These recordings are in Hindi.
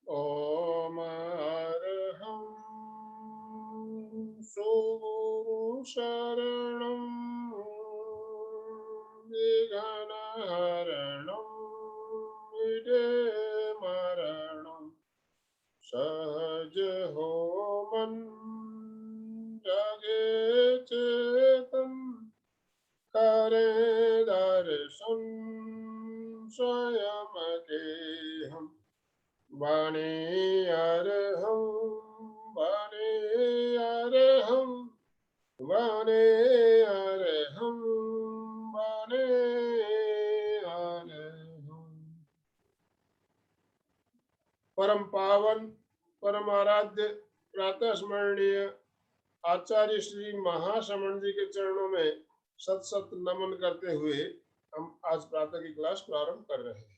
ओम अरहं सुशरणं विघ्नहरणं विघ्नमरणं सहज हो मन जगे चेतन करे दर्शन स्वयं देहम वाणी अरहं वाणी अरहं वाणी अरहं वाणी अरहं। परम पावन परम आराध्य प्रातः स्मरणीय आचार्य श्री महाश्रमण जी के चरणों में सत सत नमन करते हुए हम आज प्रातः की क्लास प्रारंभ कर रहे हैं।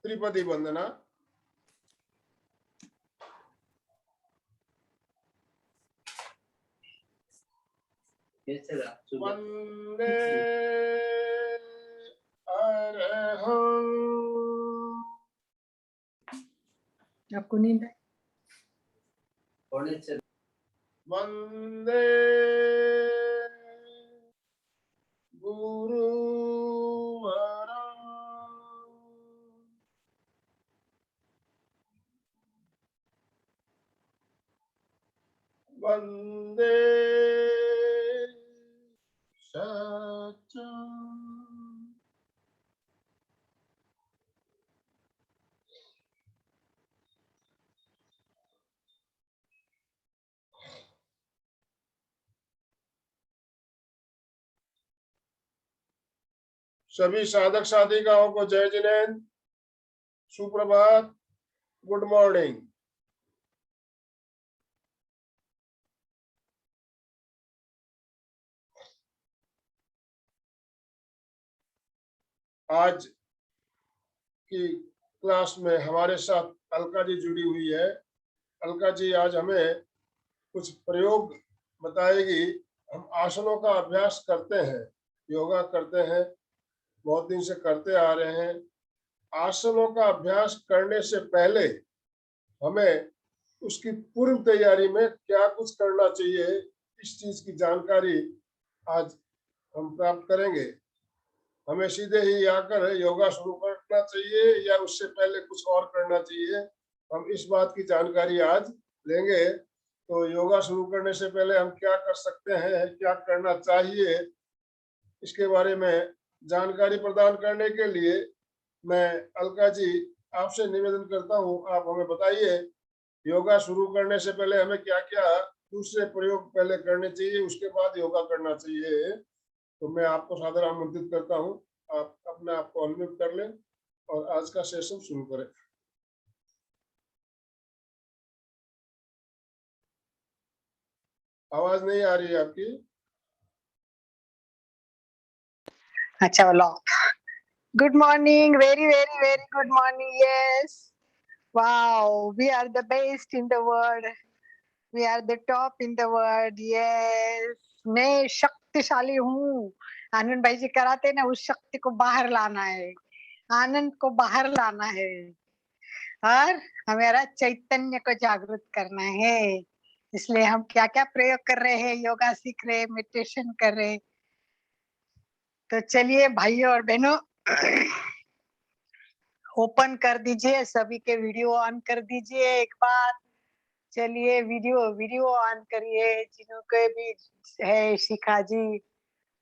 त्रिपदी वंदना। वंदे अरहं। आपको नींद है? वंदे गुरुवरं। वंदे सत्यं। सभी साधक साधिकाओं को जय जिनेन्द्र, सुप्रभात, गुड मॉर्निंग। आज की क्लास में हमारे साथ अलका जी जुड़ी हुई है। अलका जी आज हमें कुछ प्रयोग बताएगी। हम आसनों का अभ्यास करते हैं, योगा करते हैं, बहुत दिन से करते आ रहे हैं। आसनों का अभ्यास करने से पहले हमें उसकी पूर्व तैयारी में क्या कुछ करना चाहिए, इस चीज की जानकारी आज हम प्राप्त करेंगे। हमें सीधे ही आकर योगा शुरू करना चाहिए या उससे पहले कुछ और करना चाहिए, हम इस बात की जानकारी आज लेंगे। तो योगा शुरू करने से पहले हम क्या कर सकते हैं, क्या करना चाहिए, इसके बारे में जानकारी प्रदान करने के लिए मैं अलका जी आपसे निवेदन करता हूं, आप हमें बताइए योगा शुरू करने से पहले हमें क्या क्या दूसरे प्रयोग पहले करने चाहिए, उसके बाद योगा करना चाहिए। तो मैं आपको सादर आमंत्रित करता हूं, आप अपने आप को अनम्यूट कर लें और आज का सेशन शुरू करें। आवाज नहीं आ रही है आपकी। अच्छा बोलो। Good morning, very very very good morning. Yes, wow, we are the best in the world, we are the top in the world. Yes, मैं शक्तिशाली हूँ। आनंद भाई जी कराते ना, उस शक्ति को बाहर लाना है, आनंद को बाहर लाना है और हमारा चैतन्य को जागृत करना है। इसलिए हम क्या क्या प्रयोग कर रहे हैं, योगा सीख रहे, मेडिटेशन कर रहे। तो चलिए भाइयों और बहनों, ओपन कर दीजिए, सभी के वीडियो ऑन कर दीजिए एक बार। चलिए वीडियो ऑन करिए, जिन्हों के भी है शिखा जी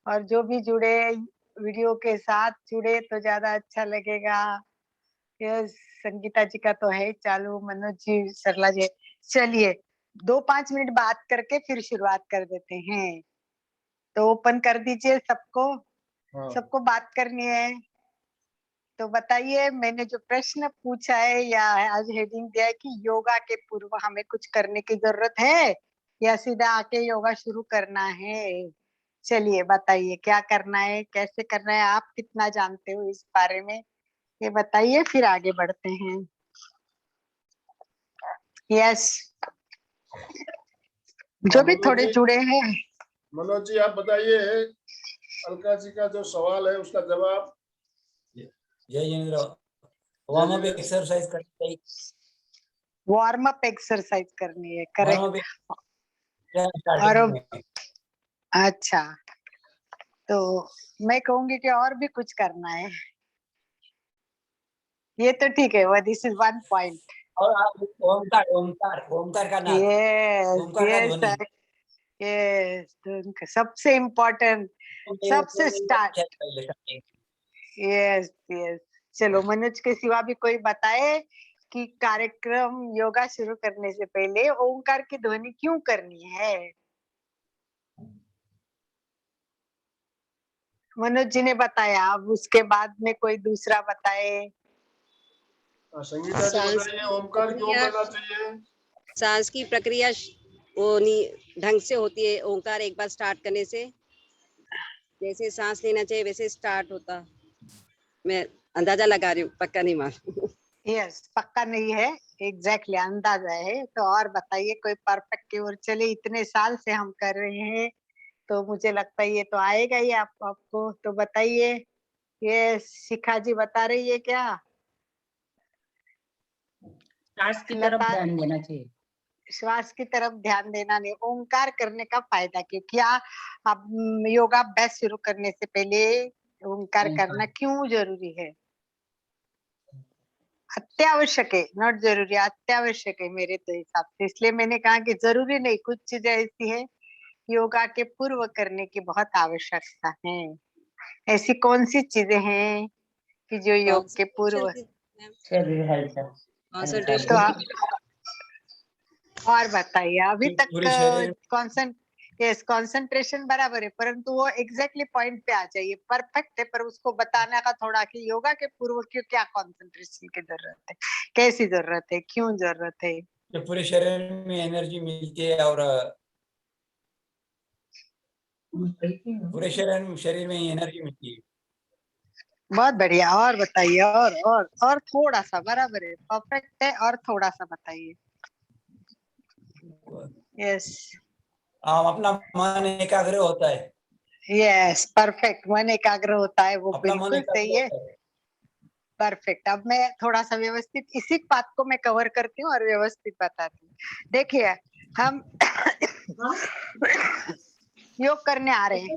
और जो भी जुड़े वीडियो के साथ जुड़े तो ज्यादा अच्छा लगेगा। ये संगीता जी का तो है चालू, मनोज जी, सरला जी। चलिए 2-5 मिनट बात करके फिर शुरुआत कर देते हैं। तो ओपन कर दीजिए सबको। हाँ। सबको बात करनी है तो बताइए। मैंने जो प्रश्न पूछा है या आज हेडिंग दिया है कि योगा के पूर्व हमें कुछ करने की जरूरत है या सीधा आके योगा शुरू करना है। चलिए बताइए क्या करना है, कैसे करना है, आप कितना जानते हो इस बारे में, ये बताइए, फिर आगे बढ़ते हैं। यस, जो भी थोड़े जुड़े हैं। मनोज जी आप बताइए, अलका जी का जो सवाल है उसका जवाब। जय जिनेंद्र, वार्म अप एक्सरसाइज करनी चाहिए। वार्म अप एक्सरसाइज करनी है, करेक्ट। वार्म अप और स्टार्टिंग में। अच्छा, तो मैं कहूंगी कि और भी कुछ करना है। ये तो ठीक है, वो दिस इज वन पॉइंट। और आप ओमकार ओमकार ओमकार का नाद, यस ओमकार का यस ध्वनि यस, सबसे इम्पोर्टेंट, सबसे स्टार्ट। यस यस, चलो मनोज के सिवा भी कोई बताए कि कार्यक्रम योगा शुरू करने से पहले ओंकार की ध्वनि क्यों करनी है? मनोज जी ने बताया, अब उसके बाद में कोई दूसरा बताए। संगीता जी बताइए, ओमकार क्यों करना चाहिए? सांस की प्रक्रिया वो ढंग से होती है ओंकार एक बार स्टार्ट करने से, जैसे सांस लेना चाहिए वैसे स्टार्ट होता। मैं अंदाजा लगा रही हूँ, पक्का नहीं मान। यस, पक्का नहीं है, एग्जैक्टली अंदाजा है। तो और बताइए, कोई परफेक्ट की ओर चले। इतने साल से हम कर रहे हैं, तो मुझे लगता है ये तो आएगा ही आपको। तो बताइए, ये शिखा जी बता रही है क्या? श्वास की तरफ लता, ध्यान देना चाहिए। श्वास की तरफ ध्यान देना नहीं, ओंकार करने का फायदा क्या? अब योगाभ्यास शुरू करने से पहले ओंकार करना क्यों जरूरी है? अत्यावश्यक है, नॉट जरूरी, अत्यावश्यक है मेरे तो हिसाब से। इसलिए मैंने कहा कि जरूरी नहीं, कुछ चीजें ऐसी है योगा के पूर्व करने की बहुत आवश्यकता है। ऐसी कौन सी चीजें हैं कि जो योग के पूर्व? शरीर हलचल। तो और बताइए, अभी तक पूरे शरीर कंसंट्रेशन बराबर है, परंतु वो एग्जैक्टली पॉइंट पे आ जाइए। परफेक्ट है, पर उसको बताने का थोड़ा कि योगा के पूर्व क्यों, क्या कंसंट्रेशन की जरूरत है, कैसी जरूरत है, क्यों जरूरत है? पूरे शरीर में एनर्जी मिलती है और पूरे शरीर में एनर्जी मिलती है। बहुत बढ़िया, और बताइए, और थोड़ा सा, बराबर है, परफेक्ट है, और थोड़ा सा बताइए। यस अपना मन एकाग्र होता है। यस, परफेक्ट, मन एकाग्र होता है, वो अपना मन बिल्कुल एकाग्र सही है। होता है। परफेक्ट। अब मैं थोड़ा सा व्यवस्थित इसी बात को मैं कवर करती हूँ और व्यवस्थित बताती हूँ। देखिए, हम योग करने आ रहे हैं।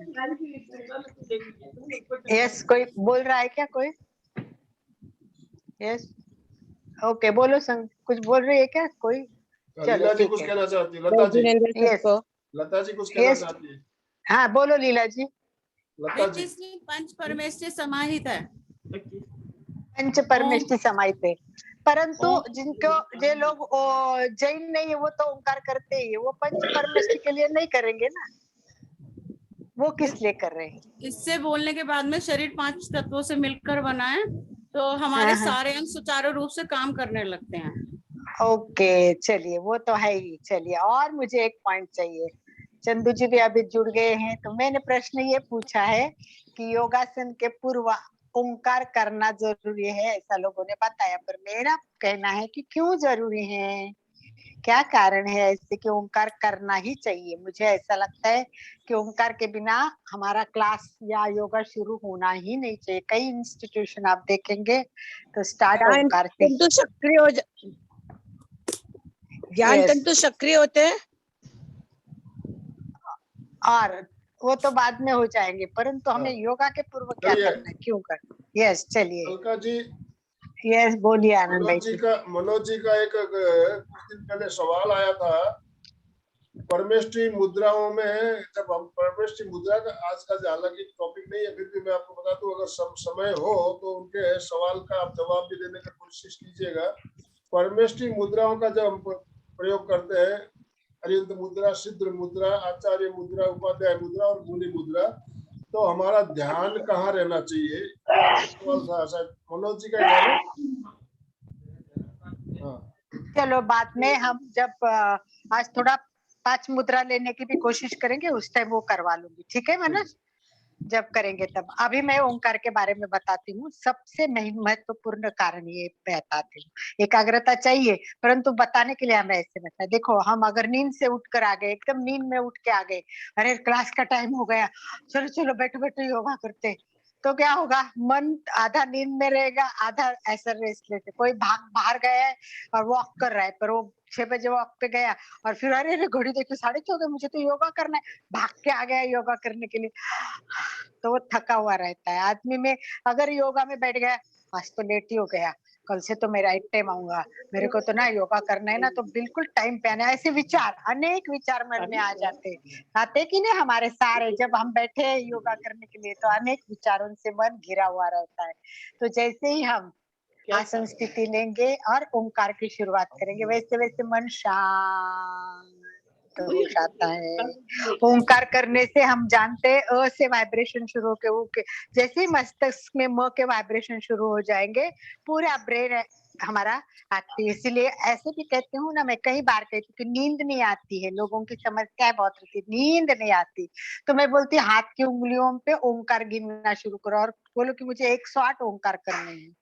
यस, कोई बोल रहा है क्या? कोई? यस, ओके, बोलो संग, कुछ बोल रही है क्या कोई? चलो लीला जी ठीक कुछ है। कहना चाहती है, लता जी, यस लता जी कुछ कहना यस, चाहती है। हाँ बोलो लीला जी। लता जी, पंच परमेष्टि समाहित है। पंच परमेष्टि समाहित है, परंतु जिनको जो लोग जैन नहीं है वो तो ओंकार करते ही है, वो पंच परमेष्टि के लिए नहीं करेंगे ना, वो किस लिए कर रहे हैं? इससे बोलने के बाद में शरीर 5 तत्वों से मिलकर बना है, तो हमारे हाँ, हाँ। सारे अंग सुचारू रूप से काम करने लगते हैं। ओके, चलिए, वो तो है ही। चलिए, और मुझे एक पॉइंट चाहिए। चंदू जी भी अभी जुड़ गए हैं, तो मैंने प्रश्न ये पूछा है कि योगासन के पूर्व ओंकार करना जरूरी है, ऐसा लोगों ने बताया, पर मेरा कहना है कि क्यों जरूरी है, क्या कारण है ऐसे कि ओंकार करना ही चाहिए? मुझे ऐसा लगता है कि ओंकार के बिना हमारा क्लास या योगा शुरू होना ही नहीं चाहिए। कई इंस्टीट्यूशन आप देखेंगे तो स्टार्ट ओंकार से। तंतु सक्रिय हो ज्ञान Yes. तंतु सक्रिय होते हैं। और वो तो बाद में हो जाएंगे, परंतु हमें योगा के पूर्व क्या चलिए। करना है, क्यों करना? यस, चलिए। अलका जी, यस, बोलिए आनंद भाई। मनोज जी का एक कुछ दिन पहले सवाल आया था, परमेष्टि मुद्राओं में, जब हम परमेष्टि मुद्रा का आज का हालांकि टॉपिक नहीं है, फिर भी मैं आपको बता दूं, अगर समय हो तो उनके सवाल का आप जवाब भी देने की कोशिश कीजिएगा। परमेष्टि मुद्राओं का जब हम प्रयोग करते हैं, अरिहंत मुद्रा, सिद्ध मुद्रा, आचार्य मुद्रा, उपाध्याय मुद्रा और मुनि मुद्रा, तो हमारा ध्यान कहाँ रहना चाहिए? मनोज जी का ध्यान है? हाँ। चलो, बाद में हम जब आज थोड़ा 5 मुद्रा लेने की भी कोशिश करेंगे, उस टाइम वो करवा लूंगी, ठीक है मनोज? जब करेंगे तब। अभी मैं ओंकार के बारे में बताती हूँ। सबसे महत्वपूर्ण कारण ये बताती हूँ, एकाग्रता चाहिए, परंतु बताने के लिए हमें ऐसे बताए। देखो, हम अगर नींद से उठकर आ गए, एकदम नींद में उठ के आ गए, अरे क्लास का टाइम हो गया, चलो चलो बैठो बैठो योगा करते, तो क्या होगा, मन आधा नींद में रहेगा, आधा ऐसा रेस्ट लेते। कोई बाहर गया है और वॉक कर रहा है, पर वो 6 बजे वॉक पे गया और फिर अरे अरे घड़ी देखी 6:30 हो गए, मुझे तो योगा करना है, भाग के आ गया योगा करने के लिए, तो वो थका हुआ रहता है। आदमी में अगर योगा में बैठ गया, आज तो लेट ही हो गया, कल से तो मेरा एक टाइम आऊंगा, मेरे को तो ना योगा करना है ना, तो बिल्कुल टाइम पे आना, ऐसे विचार, अनेक विचार मन में आ जाते आते कि नहीं हमारे सारे, जब हम बैठे हैं योगा करने के लिए तो अनेक विचारों से मन घिरा हुआ रहता है। तो जैसे ही हम आसन स्थिति लेंगे और ओंकार की शुरुआत करेंगे, वैसे वैसे मन शांत हो जाता है। ओंकार करने से हम जानते हैं अ से वाइब्रेशन शुरू होके ओ के, जैसे ही मस्तिष्क में म के वाइब्रेशन शुरू हो जाएंगे, पूरा ब्रेन हमारा आती है। इसीलिए ऐसे भी कहती हूँ ना, मैं कई बार कहती हूँ कि नींद नहीं आती है, लोगों की समस्या बहुत रहती है, नींद नहीं आती, तो मैं बोलती हाथ की उंगलियों पे ओंकार गिनना शुरू करो और बोलो कि मुझे 108 ओंकार करने हैं।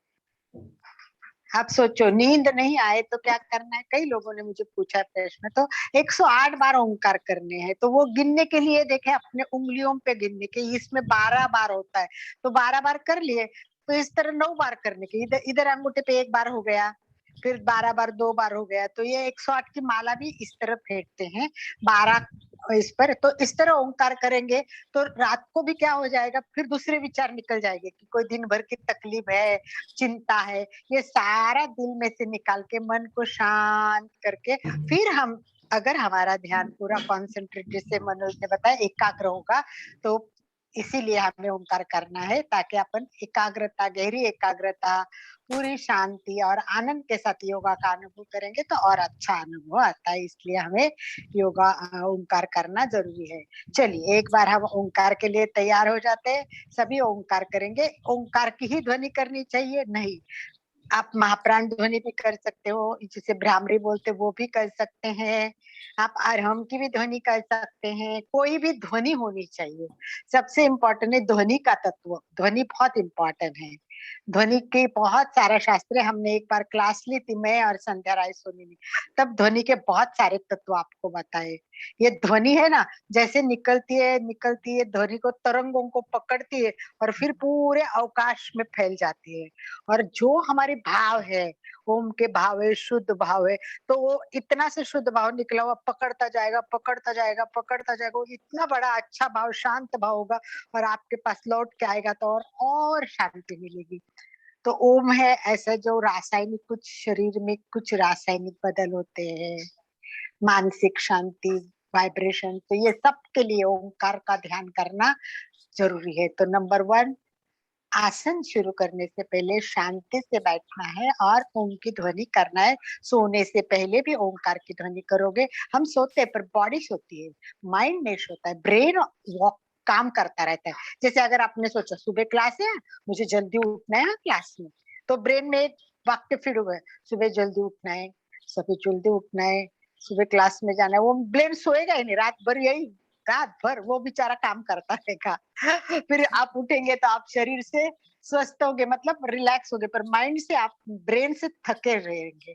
आप सोचो, नींद नहीं आए तो क्या करना है? कई लोगों ने मुझे पूछा प्रश्न, तो 108 बार ओंकार करने हैं। तो वो गिनने के लिए देखे अपने उंगलियों पे गिनने के, इसमें 12 बार होता है, तो 12 बार कर लिए, तो इस तरह 9 बार करने के, इधर इधर अंगूठे पे 1 बार हो गया, फिर 12 बार 2 बार हो गया, तो ये 108 की माला भी इस तरह फेंटते हैं 12 इस पर। तो इस तरह ओंकार करेंगे तो रात को भी क्या हो जाएगा, फिर दूसरे विचार निकल जाएंगे कि कोई दिन भर की तकलीफ है, चिंता है, ये सारा दिल में से निकाल के मन को शांत करके फिर हम, अगर हमारा ध्यान पूरा कॉन्सेंट्रेट, जैसे मनोज ने बताया, एकाग्र होगा, तो इसीलिए हमें ओंकार करना है, ताकि अपन एकाग्रता, गहरी एकाग्रता, पूरी शांति और आनंद के साथ योगा का अनुभव करेंगे तो और अच्छा अनुभव आता है। इसलिए हमें योगा ओंकार करना जरूरी है। चलिए एक बार हम ओंकार के लिए तैयार हो जाते हैं, सभी ओंकार करेंगे। ओंकार की ही ध्वनि करनी चाहिए नहीं, आप महाप्राण ध्वनि भी कर सकते हो, जिसे भ्रामरी बोलते वो भी कर सकते हैं, आप अरहम की भी ध्वनि कर सकते हैं, कोई भी ध्वनि होनी चाहिए। सबसे इम्पोर्टेंट है ध्वनि का तत्व, ध्वनि बहुत इम्पोर्टेंट है। ध्वनि के बहुत सारे शास्त्र, हमने एक बार क्लास ली थी मैं और संध्या राय सोनी ने, तब ध्वनि के बहुत सारे तत्व आपको बताए। ये ध्वनि है ना, जैसे निकलती है ध्वनि को, तरंगों को पकड़ती है और फिर पूरे अवकाश में फैल जाती है। और जो हमारे भाव है, ओम के भाव है, शुद्ध भाव है, तो वो इतना से शुद्ध भाव निकला हुआ पकड़ता जाएगा, पकड़ता जाएगा, पकड़ता जाएगा, वो इतना बड़ा अच्छा भाव, शांत भाव होगा और आपके पास लौट के आएगा, तो और शांति मिलेगी। तो ओम है ऐसा, जो रासायनिक, कुछ शरीर में कुछ रासायनिक बदल होते हैं, मानसिक शांति, वाइब्रेशन, तो ये सब के लिए ओंकार का ध्यान करना जरूरी है। तो नंबर 1, आसन शुरू करने से पहले शांति से बैठना है और ओम की ध्वनि करना है। सोने से पहले भी ओंकार की ध्वनि करोगे। हम सोते हैं पर बॉडी सोती है, माइंड नहीं सोता है, ब्रेन वॉक काम करता रहता है। जैसे अगर आपने सोचा सुबह क्लास है, मुझे जल्दी उठना है क्लास में, तो ब्रेन में एक वाक्य फिर हुआ है, सुबह जल्दी उठना है, सुबह जल्दी उठना है, सुबह क्लास में जाना है। वो ब्रेन सोएगा ही नहीं, रात भर यही, रात भर वो बेचारा काम करता रहेगा। फिर आप उठेंगे तो आप शरीर से स्वस्थ होगे, मतलब रिलैक्स होगे, पर माइंड से, आप ब्रेन से थके रहेंगे।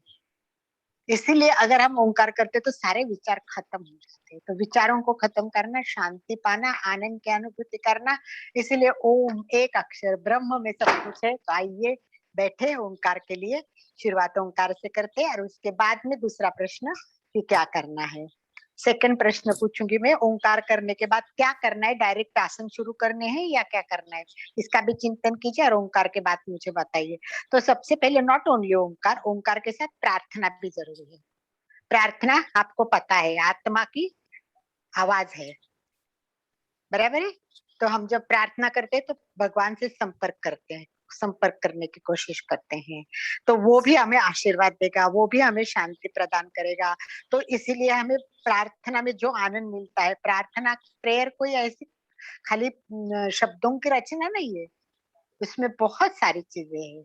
इसीलिए अगर हम ओंकार करते तो सारे विचार खत्म हो जाते हैं। तो विचारों को खत्म करना, शांति पाना, आनंद की अनुभूति करना, इसीलिए ओम एक अक्षर ब्रह्म में सब कुछ है। तो आइए बैठे ओंकार के लिए, शुरुआत ओंकार से करते हैं और उसके बाद में दूसरा प्रश्न कि क्या करना है। सेकंड प्रश्न पूछूंगी मैं, ओंकार करने के बाद क्या करना है, डायरेक्ट आसन शुरू करने हैं या क्या करना है, इसका भी चिंतन कीजिए और ओंकार के बाद मुझे बताइए। तो सबसे पहले नॉट ओनली ओंकार, ओंकार के साथ प्रार्थना भी जरूरी है। प्रार्थना आपको पता है आत्मा की आवाज है, बराबर है। तो हम जब प्रार्थना करते हैं तो भगवान से संपर्क करते हैं, संपर्क करने की कोशिश करते हैं, तो वो भी हमें आशीर्वाद देगा, वो भी हमें शांति प्रदान करेगा। तो इसीलिए हमें प्रार्थना में जो आनंद मिलता है, प्रार्थना, प्रेयर कोई ऐसी खाली शब्दों की रचना नहीं है, उसमें बहुत सारी चीजें हैं।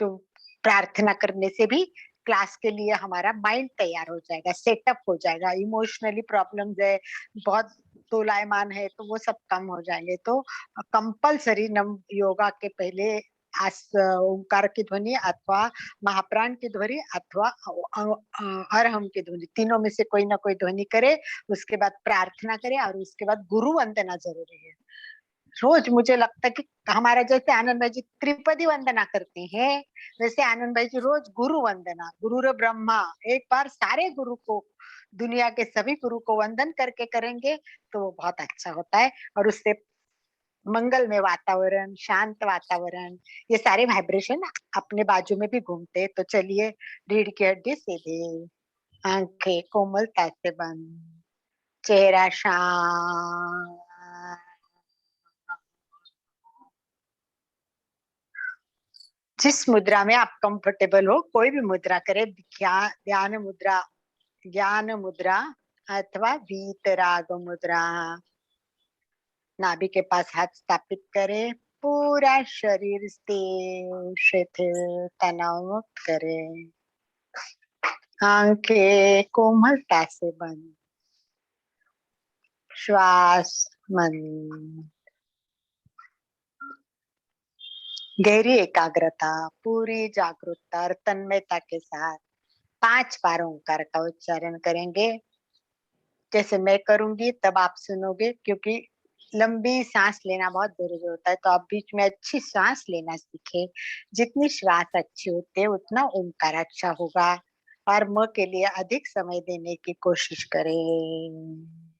तो प्रार्थना करने से भी क्लास के लिए हमारा माइंड तैयार हो जाएगा, सेटअप हो जाएगा, इमोशनली प्रॉब्लम्स है, बहुत दोलायमान है, तो वो सब कम हो जाएंगे। तो कंपल्सरी योगा के पहले ओंकार की ध्वनि अथवा महाप्राण की ध्वनि अथवा अरहम की ध्वनि, तीनों में से कोई ना कोई ध्वनि करे, उसके बाद प्रार्थना करे और उसके बाद गुरु वंदना जरूरी है। रोज मुझे लगता है कि हमारा जैसे आनंद भाई जी त्रिपदी वंदना करते हैं, वैसे आनंद भाई जी रोज गुरु वंदना, गुरु ब्रह्मा, एक बार सारे गुरु को, दुनिया के सभी गुरु को वंदन करके करेंगे तो वो बहुत अच्छा होता है। और उससे मंगलमय वातावरण, शांत वातावरण, ये सारे वाइब्रेशन अपने बाजू में भी घूमते हैं। तो चलिए, रीढ़ की हड्डी सीधे, आंखें कोमलता से बंद, चेहरा शांत। जिस मुद्रा में आप कंफर्टेबल हो, कोई भी मुद्रा करे, ध्यान मुद्रा, ज्ञान मुद्रा अथवा वीतराग मुद्रा। नाभि के पास हाथ स्थापित करें, पूरा शरीर स्थिर शिथिल तनाव मुक्त करें, आंखें कोमलता से बंद, श्वास मंद, गहरी एकाग्रता, पूरी जागरूकता और तन्मयता के साथ 5 बार ओंकार का उच्चारण करेंगे। जैसे मैं करूंगी तब आप सुनोगे, क्योंकि लंबी सांस लेना बहुत जरूरी होता है। तो आप बीच में अच्छी सांस लेना सीखे। जितनी श्वास अच्छी होती है उतना ओंकार अच्छा होगा। और म के लिए अधिक समय देने की कोशिश करें।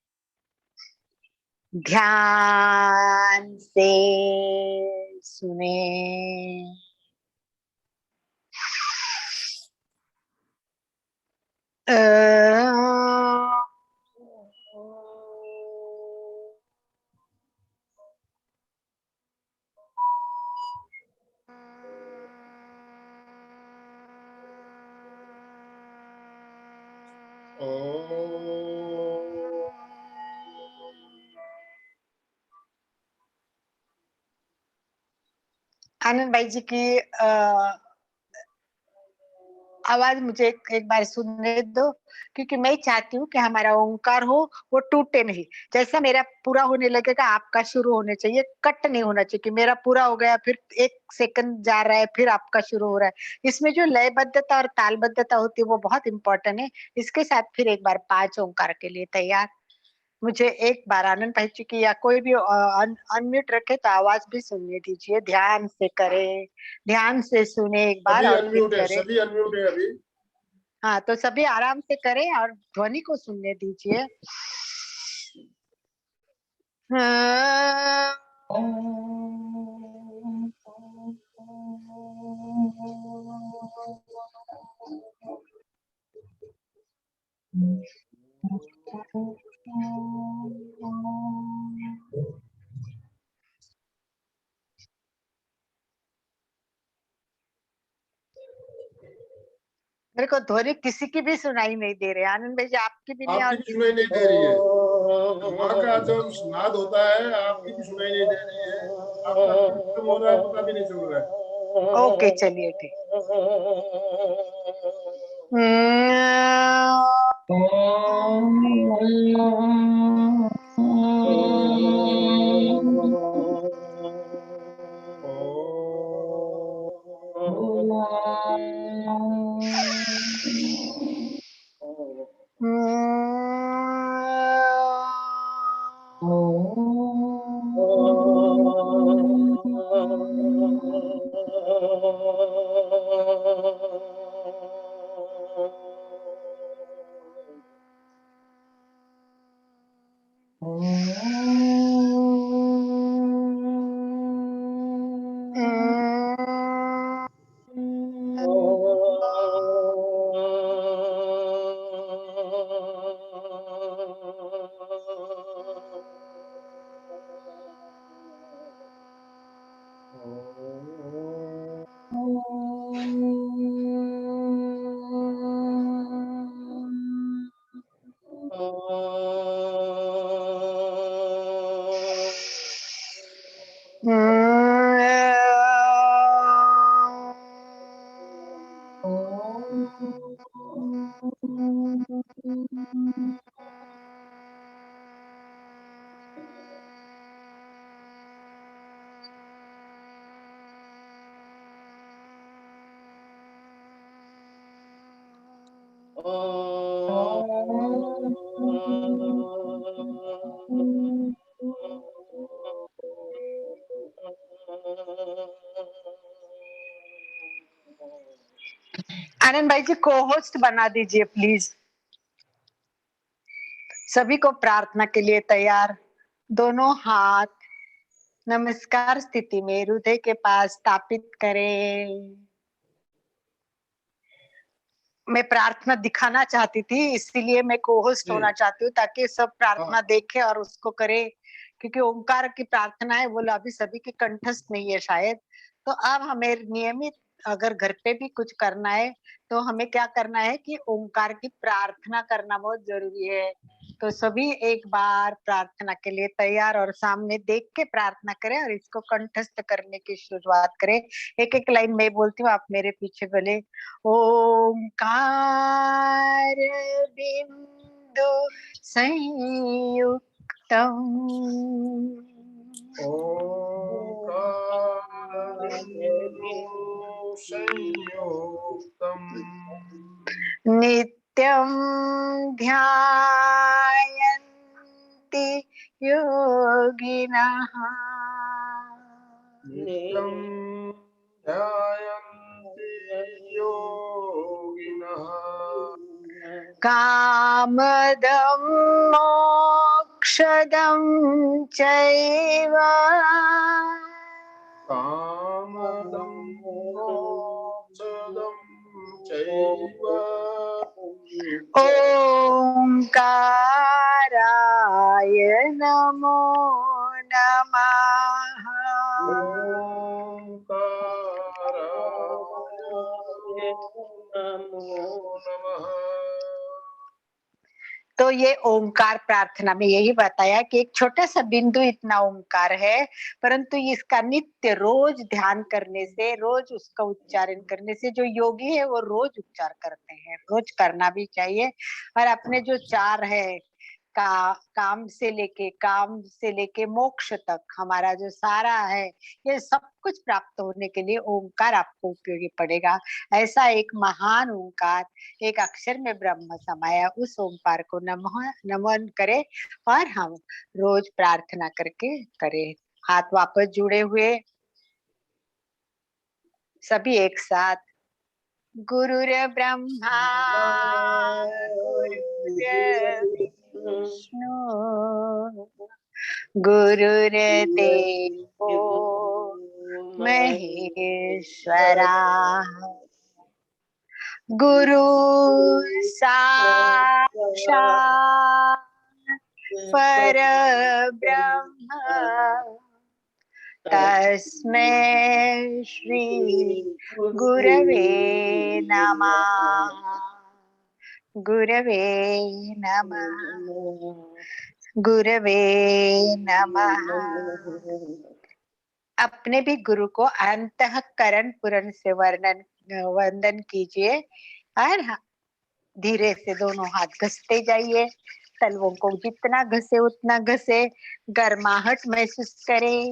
ध्यान से सुने। आनंद भाई जी की आवाज मुझे एक बार सुनने दो, क्योंकि मैं चाहती हूँ कि हमारा ओंकार हो वो टूटे नहीं। जैसा मेरा पूरा होने लगेगा आपका शुरू होने चाहिए, कट नहीं होना चाहिए कि मेरा पूरा हो गया फिर 1 सेकंड जा रहा है फिर आपका शुरू हो रहा है। इसमें जो लयबद्धता और तालबद्धता होती है वो बहुत इंपॉर्टेंट है। इसके साथ फिर एक बार 5 ओंकार के लिए तैयार। मुझे एक बार आनंद भाई जी की या कोई भी अनम्यूट रखे तो आवाज भी सुनने दीजिए। ध्यान से करें, ध्यान से सुने एक बार सभी और फिर अनम्यूट है, करें। सभी अनम्यूट है अभी। हाँ, तो सभी आराम से करें और ध्वनि को सुनने दीजिए। हाँ। मेरे को ध्वनि किसी की भी सुनाई नहीं दे रही। आनंद भाई जी आपकी भी नहीं और आपकी भी किसी सुनाई की नहीं दे रही है। माँ का जो नाद होता है आपकी भी सुनाई नहीं दे रही है। आपका कब खत्म हो रहा है पता भी नहीं चल रहा है। ओके, चलिए ठीक। आनंद भाई जी को होस्ट बना दीजिए प्लीज। सभी को प्रार्थना के लिए तैयार, दोनों हाथ नमस्कार स्थिति में हृदय के पास स्थापित करें। मैं प्रार्थना दिखाना चाहती थी, इसीलिए मैं को होस्ट जी। होना चाहती हूँ ताकि सब प्रार्थना हाँ। देखे और उसको करे, क्योंकि ओंकार की प्रार्थना है वो अभी सभी के कंठस्थ नहीं है शायद। तो अब हमें नियमित अगर घर पे भी कुछ करना है तो हमें क्या करना है कि ओंकार की प्रार्थना करना बहुत जरूरी है। तो सभी एक बार प्रार्थना के लिए तैयार और सामने देख के प्रार्थना करें और इसको कंठस्थ करने की शुरुआत करें। एक एक लाइन मैं बोलती हूँ, आप मेरे पीछे बोले। ओंकार बिंदु संयुक्तम ओंकार बिंदु संयुक्तम नित्यं ध्यायन्ति योगिनः नित्यं ध्यायन्ति योगिनः कामदं मोक्षदं चैव कामदं मोक्षदं चैव ओंकाराय नमो नमः। ओंकाराय नमो नमः। तो ये ओंकार प्रार्थना में यही बताया कि एक छोटा सा बिंदु इतना ओंकार है, परंतु इसका नित्य रोज ध्यान करने से, रोज उसका उच्चारण करने से, जो योगी है वो रोज उच्चार करते हैं, रोज करना भी चाहिए। और अपने जो चार है काम से लेके मोक्ष तक हमारा जो सारा है, ये सब कुछ प्राप्त होने के लिए ओंकार आपको उपयोगी पड़ेगा। ऐसा एक महान ओंकार, एक अक्षर में ब्रह्म समाया, उस ओंकार को नमन करे और हम रोज प्रार्थना करके करें। हाथ वापस जुड़े हुए सभी एक साथ। गुरुर ब्रह्मा गुरुर्विष्णु गुरुर्देवो महेश्वरा गुरु साक्षात् परब्रह्म तस्मै श्री गुरवे नमः। गुरवे नमः। गुरवे नमः। अपने भी गुरु को अंतःकरण पूर्ण से वंदन कीजिए और धीरे से दोनों हाथ घसते जाइए। तलवों को जितना घसे उतना घसे, गर्माहट महसूस करें।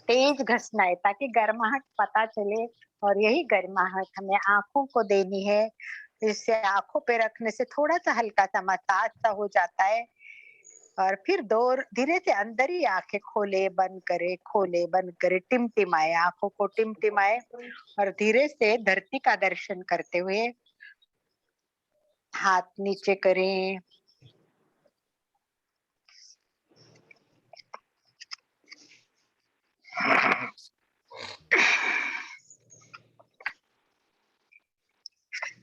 तेज घसना है ताकि गर्माहट पता चले, और यही गर्माहट हमें आंखों को देनी है। इससे आंखों पे रखने से थोड़ा सा हल्का सा मसाज सा हो जाता है। और फिर धीरे से अंदर ही आंखें खोले बंद करे, टिमटिमाए, आंखों को टिमटिमाए और धीरे से धरती का दर्शन करते हुए हाथ नीचे करें।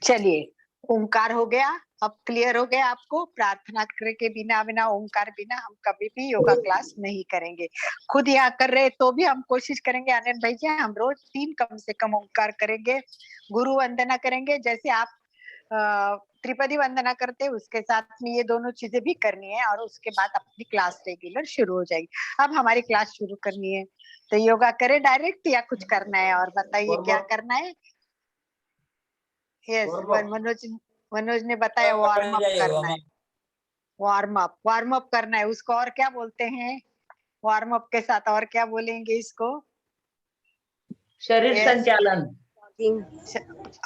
चलिए, ओंकार हो गया, अब क्लियर हो गया आपको। प्रार्थना के बिना ओंकार बिना हम कभी भी योगा क्लास नहीं करेंगे। खुद यहाँ कर रहे तो भी हम कोशिश करेंगे आनंद भाई जी, हम रोज 3 कम से कम ओंकार करेंगे। गुरु वंदना करेंगे, जैसे आप त्रिपदी वंदना करते हैं उसके साथ में ये दोनों चीजें भी करनी है, और उसके बाद अपनी क्लास रेगुलर शुरू हो जाएगी। अब हमारी क्लास शुरू करनी है, तो योगा करें डायरेक्ट या कुछ करना है और बताइए क्या करना है। यस, मनोज ने बताया वार्म अप करना है। वार्म अप करना है उसको, और क्या बोलते हैं वार्म अप के साथ, और क्या बोलेंगे इसको? शरीर संचालन।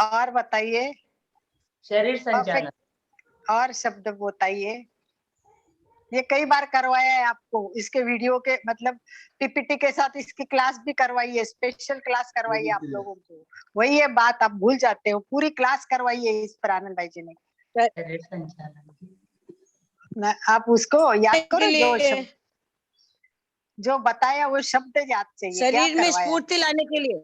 और बताइए, शरीर संचालन और शब्द बताइए। ये कई बार करवाया है आपको, इसके वीडियो के मतलब पीपीटी के साथ इसकी क्लास भी करवाई है, स्पेशल क्लास करवाई है आप लोगों को। वही है बात, आप भूल जाते हो, पूरी क्लास करवाई है इस पर आनंद भाई जी ने। शरीर संचालन आप उसको याद करो, के जो लिए शब्द जो बताया वो शब्द याद चाहिए, क्या शरीर में करवाया। स्फूर्ति लाने के लिए।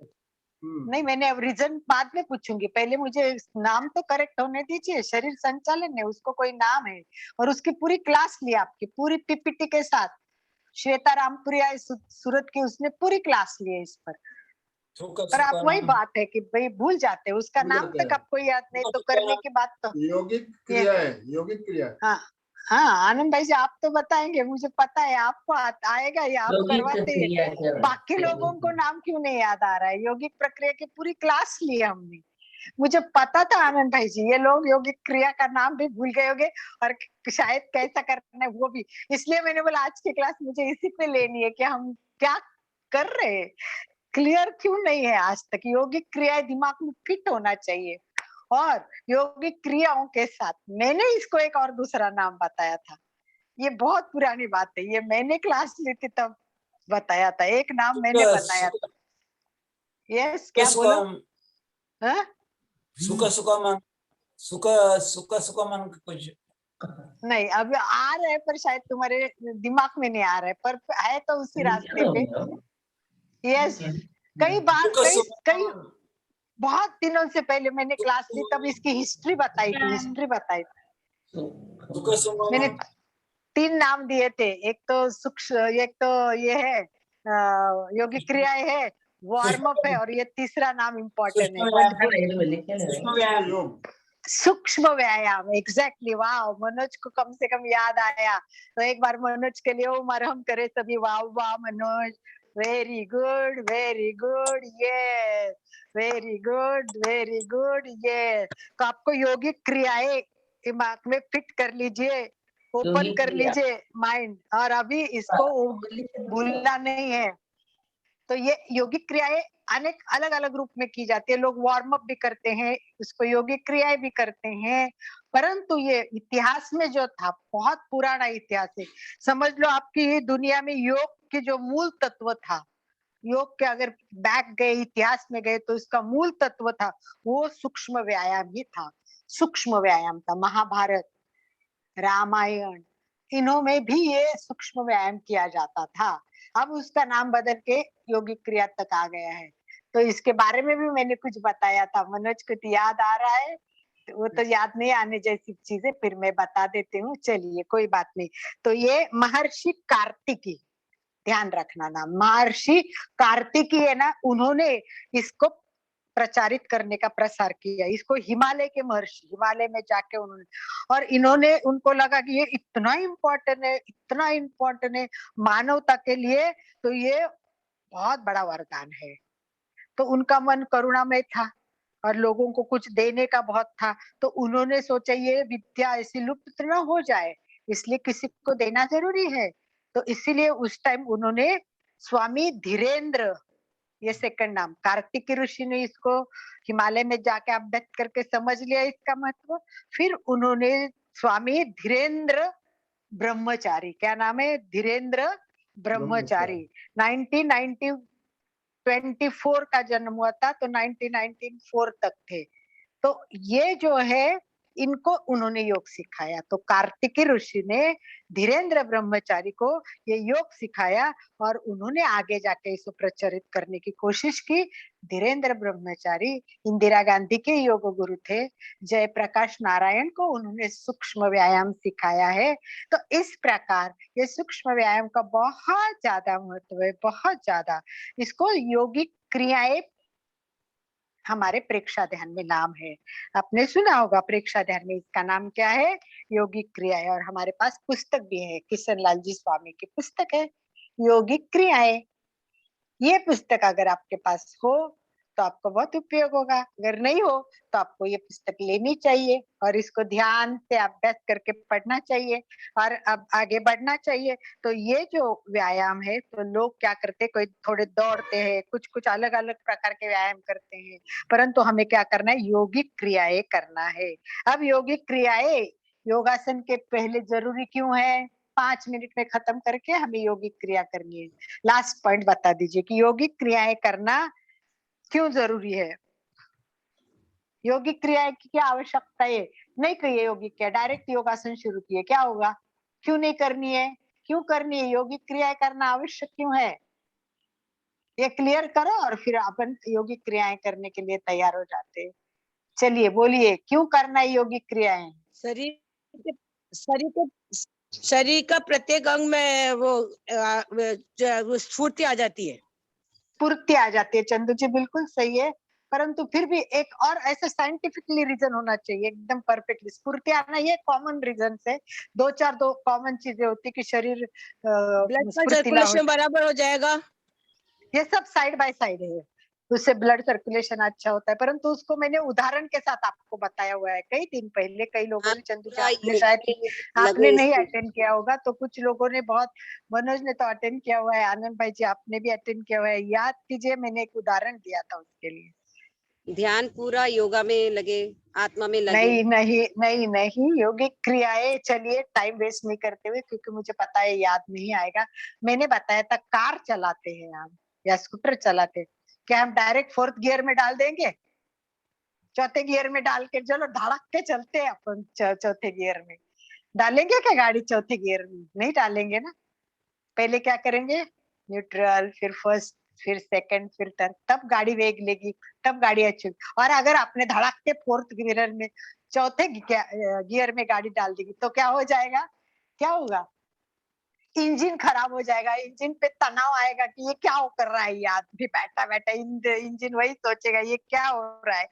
नहीं, मैंने अब रीजन बाद में पूछूंगी, पहले मुझे नाम तो करेक्ट होने दीजिए। शरीर संचालन है, उसको कोई नाम है, और उसकी पूरी क्लास ली आपकी, पूरी पीपीटी के साथ। श्वेता रामपुरिया सूरत की, उसने पूरी क्लास ली है इस पर। पर आप वही बात है कि भाई भूल जाते हो, उसका भूल नाम जाते तक हैं। आपको याद नहीं, तो करने की बात तो यौगिक ये क्रिया है, यौगिक क्रिया। हाँ हाँ, आनंद भाई जी आप तो बताएंगे, मुझे पता है आपको आएगा, ये आप यौगिक करवाते हैं। क्रिया के बाकी लोगों को नाम क्यों नहीं याद आ रहा है? यौगिक प्रक्रिया की पूरी क्लास ली है हमने। मुझे पता था आनंद भाई जी, ये लोग यौगिक क्रिया का नाम भी भूल गए होंगे, और शायद कैसा करना है वो भी। इसलिए मैंने बोला आज की क्लास मुझे इसी पे लेनी है कि हम क्या कर रहे हैं, क्लियर क्यों नहीं है आज तक। यौगिक क्रियाएं दिमाग में फिट होना चाहिए, और यौगिक क्रियाओं के साथ मैंने इसको एक और दूसरा नाम बताया था। ये बहुत पुरानी बात है, ये मैंने क्लास ली थी तब बताया था, एक नाम मैंने बताया था। यस, क्या बोलो? हाँ? सुख कुछ नहीं, अब आ रहे पर शायद तुम्हारे दिमाग में नहीं आ रहे, पर है तो उसी रास्ते पे। यस, कई बार कई बहुत दिनों से पहले मैंने क्लास ली, तब इसकी हिस्ट्री बताई थी, हिस्ट्री बताई थी। मैंने 3 नाम दिए थे, एक तो एक तो ये है यौगिक क्रियाएं है, वार्म अप है, और ये तीसरा नाम इम्पोर्टेंट है, सूक्ष्म व्यायाम। एग्जैक्टली, वाह, मनोज को कम से कम याद आया। तो एक बार मनोज के लिए ओम अरहम करे सभी। वाह वाह Manoj, very good very good, ये वेरी गुड वेरी गुड। ये तो आपको यौगिक क्रियाएं दिमाग में फिट कर लीजिए, ओपन कर लीजिए माइंड, और अभी इसको भूलना नहीं है। तो ये यौगिक क्रियाएं अनेक अलग अलग रूप में की जाती है। लोग वार्म अप भी करते हैं, इसको यौगिक क्रियाएं भी करते हैं, परंतु ये इतिहास में जो था, बहुत पुराना इतिहास है। समझ लो आपकी दुनिया में योग के जो मूल तत्व था, योग के अगर बैक गए, इतिहास में गए, तो इसका मूल तत्व था वो सूक्ष्म व्यायाम ही था। सूक्ष्म व्यायाम था। महाभारत, रामायण, इन्हों में भी ये सूक्ष्म व्यायाम किया जाता था। अब उसका नाम बदल के यौगिक क्रिया तक आ गया है। तो इसके बारे में भी मैंने कुछ बताया था। मनोज को तो याद आ रहा है, वो तो याद नहीं आने जैसी चीजें फिर मैं बता देती हूँ। चलिए, कोई बात नहीं। तो ये महर्षि कार्तिकी, ध्यान रखना नाम महर्षि कार्तिकी है ना, उन्होंने इसको प्रचारित करने का प्रसार किया। इसको हिमालय के महर्षि, हिमालय में जाके उन्होंने, और इन्होंने, उनको लगा कि ये इतना इम्पोर्टेंट है, इतना इम्पोर्टेंट है मानवता के लिए, तो ये बहुत बड़ा वरदान है। तो उनका मन करुणामय था, और लोगों को कुछ देने का बहुत था। तो उन्होंने सोचा ये विद्या ऐसी लुप्त न हो जाए, इसलिए किसी को देना जरूरी है। तो इसीलिए उस टाइम उन्होंने स्वामी धीरेन्द्र, ये सेकंड नाम, कार्तिकी ऋषि ने इसको हिमालय में जाके अभ्यास करके समझ लिया इसका महत्व। फिर उन्होंने स्वामी धीरेन्द्र ब्रह्मचारी, क्या नाम है? धीरेन्द्र ब्रह्मचारी, 1924 का जन्म हुआ था, तो 1994 तक थे। तो ये जो है, इनको उन्होंने योग सिखाया। तो कार्तिकी ऋषि ने धीरेन्द्र ब्रह्मचारी को ये योग सिखाया, और उन्होंने आगे जाके इसको प्रचलित करने की कोशिश की। धीरेन्द्र ब्रह्मचारी इंदिरा गांधी के योग गुरु थे। जयप्रकाश नारायण को उन्होंने सूक्ष्म व्यायाम सिखाया है। तो इस प्रकार ये सूक्ष्म व्यायाम का बहुत ज्यादा महत्व है, बहुत ज्यादा। इसको यौगिक क्रियाएं हमारे प्रेक्षा ध्यान में नाम है, आपने सुना होगा प्रेक्षा ध्यान में इसका नाम क्या है? यौगिक क्रियाएं। और हमारे पास पुस्तक भी है, किशन लाल जी स्वामी की पुस्तक है यौगिक क्रियाएं। ये पुस्तक अगर आपके पास हो तो आपको बहुत उपयोग होगा, अगर नहीं हो तो आपको ये पुस्तक लेनी चाहिए, और इसको ध्यान से अभ्यास करके पढ़ना चाहिए, और अब आगे बढ़ना चाहिए। तो ये जो व्यायाम है, तो लोग क्या करते हैं, कोई थोड़े दौड़ते हैं, कुछ कुछ अलग अलग प्रकार के व्यायाम करते हैं, परंतु हमें क्या करना है? यौगिक क्रियाएं करना है। अब यौगिक क्रियाएं योगासन के पहले जरूरी क्यों है? 5 मिनट में खत्म करके हमें यौगिक क्रिया करनी है। लास्ट पॉइंट बता दीजिए कि यौगिक क्रियाएं करना क्यों जरूरी है? यौगिक क्रियाएं की क्या आवश्यकता है? नहीं करिए यौगिक क्रिया, डायरेक्ट योगासन शुरू किए, क्या होगा? क्यों नहीं करनी है? क्यों करनी है? यौगिक क्रियाएं करना आवश्यक क्यों है? ये क्लियर करो और फिर अपन यौगिक क्रियाएं करने के लिए तैयार हो जाते हैं। चलिए बोलिए, क्यों करना है यौगिक क्रियाएं? शरीर के शरीर के शरीर का प्रत्येक अंग में वो स्फूर्ति आ जाती है। पूर्ति आ जाती है। चंदू जी बिल्कुल सही है, परंतु फिर भी एक और ऐसा साइंटिफिकली रीजन होना चाहिए, एकदम परफेक्टली। स्फूर्ति आना ये कॉमन रीजन है, दो कॉमन चीजें होती कि शरीर ब्लड का स्फूर्तिला हो सर्कुलेशन बराबर हो जाएगा। ये सब साइड बाय साइड है, उससे ब्लड सर्कुलेशन अच्छा होता है। परंतु उसको मैंने उदाहरण के साथ आपको बताया हुआ है कई दिन पहले। कई लोगों ने, चंदू जी आपने शायद आपने नहीं अटेंड किया होगा, तो कुछ लोगों ने बहुत, मनोज ने तो अटेंड किया हुआ है, आनंद भाई जी आपने भी अटेंड किया हुआ है। याद कीजिए, मैंने एक उदाहरण दिया था उसके लिए। ध्यान पूरा योगा में लगे, आत्मा में लगे। नहीं नहीं नहीं नहीं, यौगिक क्रियाएं, चलिए टाइम वेस्ट नहीं करते हुए, क्योंकि मुझे पता है याद नहीं आएगा। मैंने बताया था कार चलाते हैं हम या स्कूटर चलाते, क्या हम डायरेक्ट 4th गियर में डाल देंगे? चौथे गियर में डाल के चलो धड़क के चलते हैं अपन, चौथे गियर में डालेंगे क्या गाड़ी? चौथे गियर में नहीं डालेंगे ना। पहले क्या करेंगे? न्यूट्रल, फिर फर्स्ट, फिर सेकंड, फिर थर्ड, तब गाड़ी वेग लेगी, तब गाड़ी अच्छी। और अगर आपने धड़क के 4th गियर में, चौथे गियर में गाड़ी डाल देगी तो क्या हो जाएगा? क्या होगा? इंजन खराब हो जाएगा, इंजन पे तनाव आएगा कि ये क्या हो कर रहा है, ये आदमी बैठा बैठा इंजन वही सोचेगा ये क्या हो रहा है।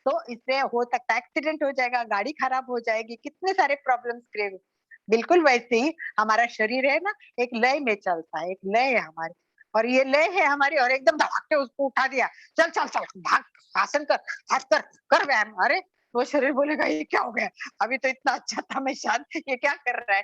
तो इससे हो सकता है एक्सीडेंट हो जाएगा, गाड़ी खराब हो जाएगी, कितने सारे प्रॉब्लम्स क्रिएट। बिल्कुल वैसे ही हमारा शरीर है ना, एक लय में चलता है, एक लय है हमारी, और ये लय है हमारी, और एकदम धड़क के उसको उठा दिया, चल चल चल भाग, आसन कर, हाथ कर व्यायाम। अरे वो शरीर बोलेगा ये क्या हो गया, अभी तो इतना अच्छा था मैं शांत, ये क्या कर रहा है?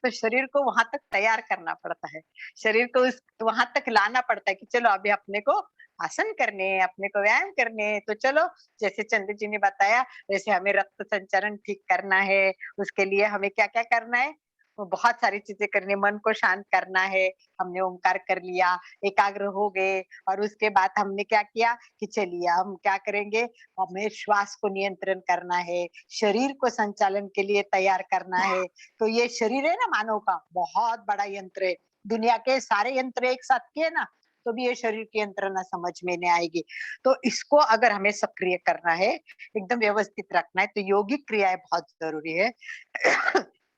तो शरीर को वहां तक तैयार करना पड़ता है, शरीर को वहां तक लाना पड़ता है कि चलो अभी अपने को आसन करने, अपने को व्यायाम करने, तो चलो जैसे चंद्र जी ने बताया वैसे हमें रक्त संचरण ठीक करना है। उसके लिए हमें क्या क्या करना है? वो बहुत सारी चीजें करनी, मन को शांत करना है। हमने ओंकार कर लिया, एकाग्र हो गए, और उसके बाद हमने क्या किया कि चलिए हम क्या करेंगे, हमें श्वास को नियंत्रण करना है, शरीर को संचालन के लिए तैयार करना है। तो ये शरीर है ना मानव का, बहुत बड़ा यंत्र है। दुनिया के सारे यंत्र एक साथ किए ना तो भी ये शरीर की यंत्रणा समझ में नहीं आएगी। तो इसको अगर हमें सक्रिय करना है, एकदम व्यवस्थित रखना है, तो यौगिक क्रियाएं बहुत जरूरी है।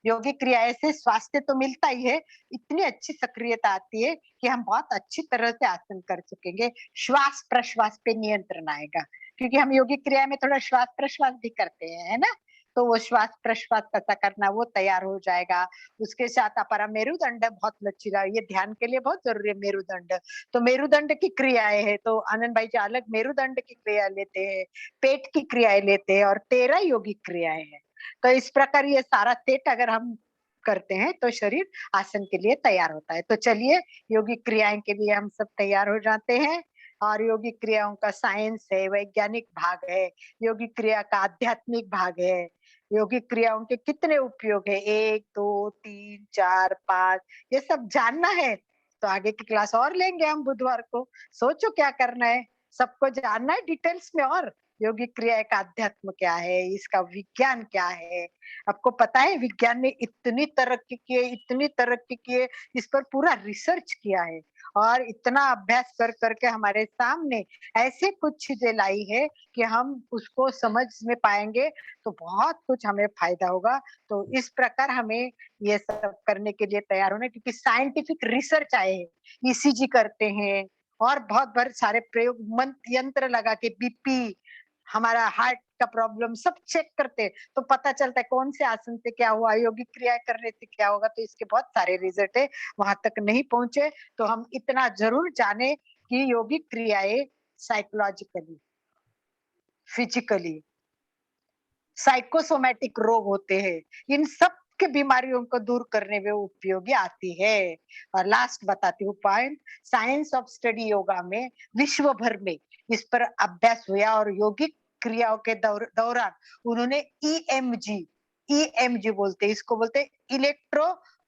यौगिक क्रियाएं से स्वास्थ्य तो मिलता ही है, इतनी अच्छी सक्रियता आती है कि हम बहुत अच्छी तरह से आसन कर सकेंगे। श्वास प्रश्वास पे नियंत्रण आएगा, क्योंकि हम यौगिक क्रिया में थोड़ा श्वास प्रश्वास भी करते हैं, है ना। तो वो श्वास प्रश्वास कैसा करना वो तैयार हो जाएगा। उसके साथ हमारा मेरुदंड बहुत लचीला, ये ध्यान के लिए बहुत जरूरी है मेरुदंड। तो मेरुदंड की क्रियाएं है, तो आनंद भाई जी अलग मेरुदंड की क्रिया लेते हैं, पेट की क्रियाएं लेते हैं, और 13 यौगिक क्रियाएं हैं। तो इस प्रकार ये सारा सेट अगर हम करते हैं तो शरीर आसन के लिए तैयार होता है। तो चलिए यौगिक क्रियाएं के लिए हम सब तैयार हो जाते हैं। और यौगिक क्रियाओं का साइंस है, वैज्ञानिक भाग है, यौगिक क्रिया का आध्यात्मिक भाग है। यौगिक क्रियाओं के कितने उपयोग है, 1 2 3 4 5, ये सब जानना है तो आगे की क्लास और लेंगे हम बुधवार को। सोचो क्या करना है, सबको जानना है डिटेल्स में। और यौगिक क्रिया का अध्यात्म क्या है, इसका विज्ञान क्या है, आपको पता है विज्ञान ने इतनी तरक्की की है, इतनी तरक्की की है, इस पर पूरा रिसर्च किया है, और इतना अभ्यास कर करके हमारे सामने ऐसे कुछ चीजें लाई है कि हम उसको समझ में पाएंगे तो बहुत कुछ हमें फायदा होगा। तो इस प्रकार हमें ये सब करने के लिए तैयार होना, क्योंकि साइंटिफिक रिसर्च आए हैं, ईसीजी करते हैं और बहुत सारे प्रयोग, यंत्र लगा के बीपी, हमारा हार्ट का प्रॉब्लम सब चेक करते हैं, तो पता चलता है कौन से आसन से क्या हुआ, यौगिक क्रिया करने से क्या होगा। तो इसके बहुत सारे रिजल्ट है, वहां तक नहीं पहुंचे तो हम इतना जरूर जाने कि यौगिक क्रियाएं साइकोलॉजिकली, फिजिकली, साइकोसोमैटिक रोग होते हैं, इन सब के बीमारियों को दूर करने में उपयोगी आती है। और लास्ट बताती हूँ point, science of study yoga में विश्व भर में इस पर अभ्यास हुआ, और यौगिक क्रियाओं के दौरान उन्होंने ईएमजी बोलते हैं, इसको बोलते हैं electro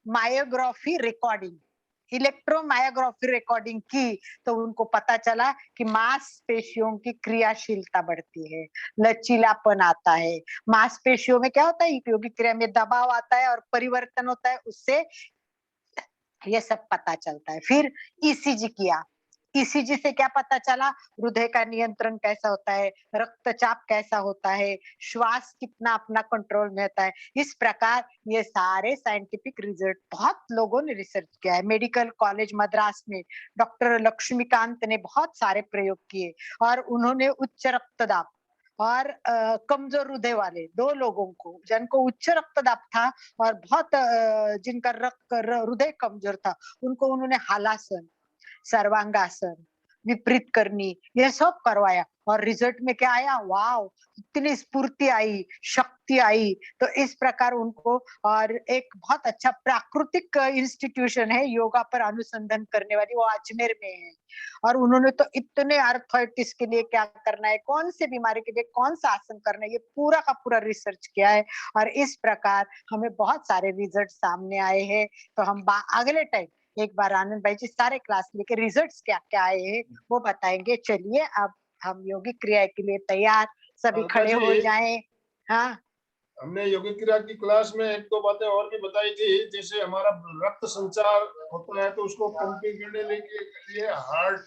myography recording, electromyography recording की, तो उनको पता चला कि मांसपेशियों की क्रियाशीलता बढ़ती है, लचीलापन आता है। मांसपेशियों में क्या होता है, यौगिक क्रिया में दबाव आता है और परिवर्तन होता है, उससे ये सब पता चलता है। फिर ईसीजी किया, ईसीजी से क्या पता चला, हृदय का नियंत्रण कैसा होता है, रक्तचाप कैसा होता है, श्वास कितना अपना कंट्रोल में होता है। इस प्रकार ये सारे साइंटिफिक रिजल्ट बहुत लोगों ने रिसर्च किया है। मेडिकल कॉलेज मद्रास में डॉक्टर लक्ष्मीकांत ने बहुत सारे प्रयोग किए और उन्होंने उच्च रक्तदाब और कमजोर हृदय वाले 2 लोगों को, जिनको उच्च रक्तदाब था और बहुत जिनका हृदय कमजोर था, उनको उन्होंने हलासन, सर्वांगासन, विपरीत करनी, ये सब करवाया और रिजल्ट में क्या आया, वाव, इतनी स्फूर्ति आई, शक्ति आई। तो इस प्रकार उनको, और एक बहुत अच्छा प्राकृतिक इंस्टीट्यूशन है योगा पर अनुसंधान करने वाली, वो अजमेर में है। और उन्होंने तो इतने आर्थराइटिस के लिए क्या करना है, कौन से बीमारी के लिए कौन सा आसन करना है, ये पूरा का पूरा रिसर्च किया है। और इस प्रकार हमें बहुत सारे रिजल्ट सामने आए हैं। तो हम अगले टाइम एक बार आनंद भाई जी सारे क्लास लेके रिजल्ट्स क्या क्या आए हैं वो बताएंगे। चलिए अब हम योगिक क्रिया के लिए तैयार, सभी खड़े हो जाएं। हाँ, हमने योगिक क्रिया की क्लास में 1-2 बातें और भी बताई थी, जैसे हमारा रक्त संचार होता है तो उसको पंपिंग करने के लिए हार्ट,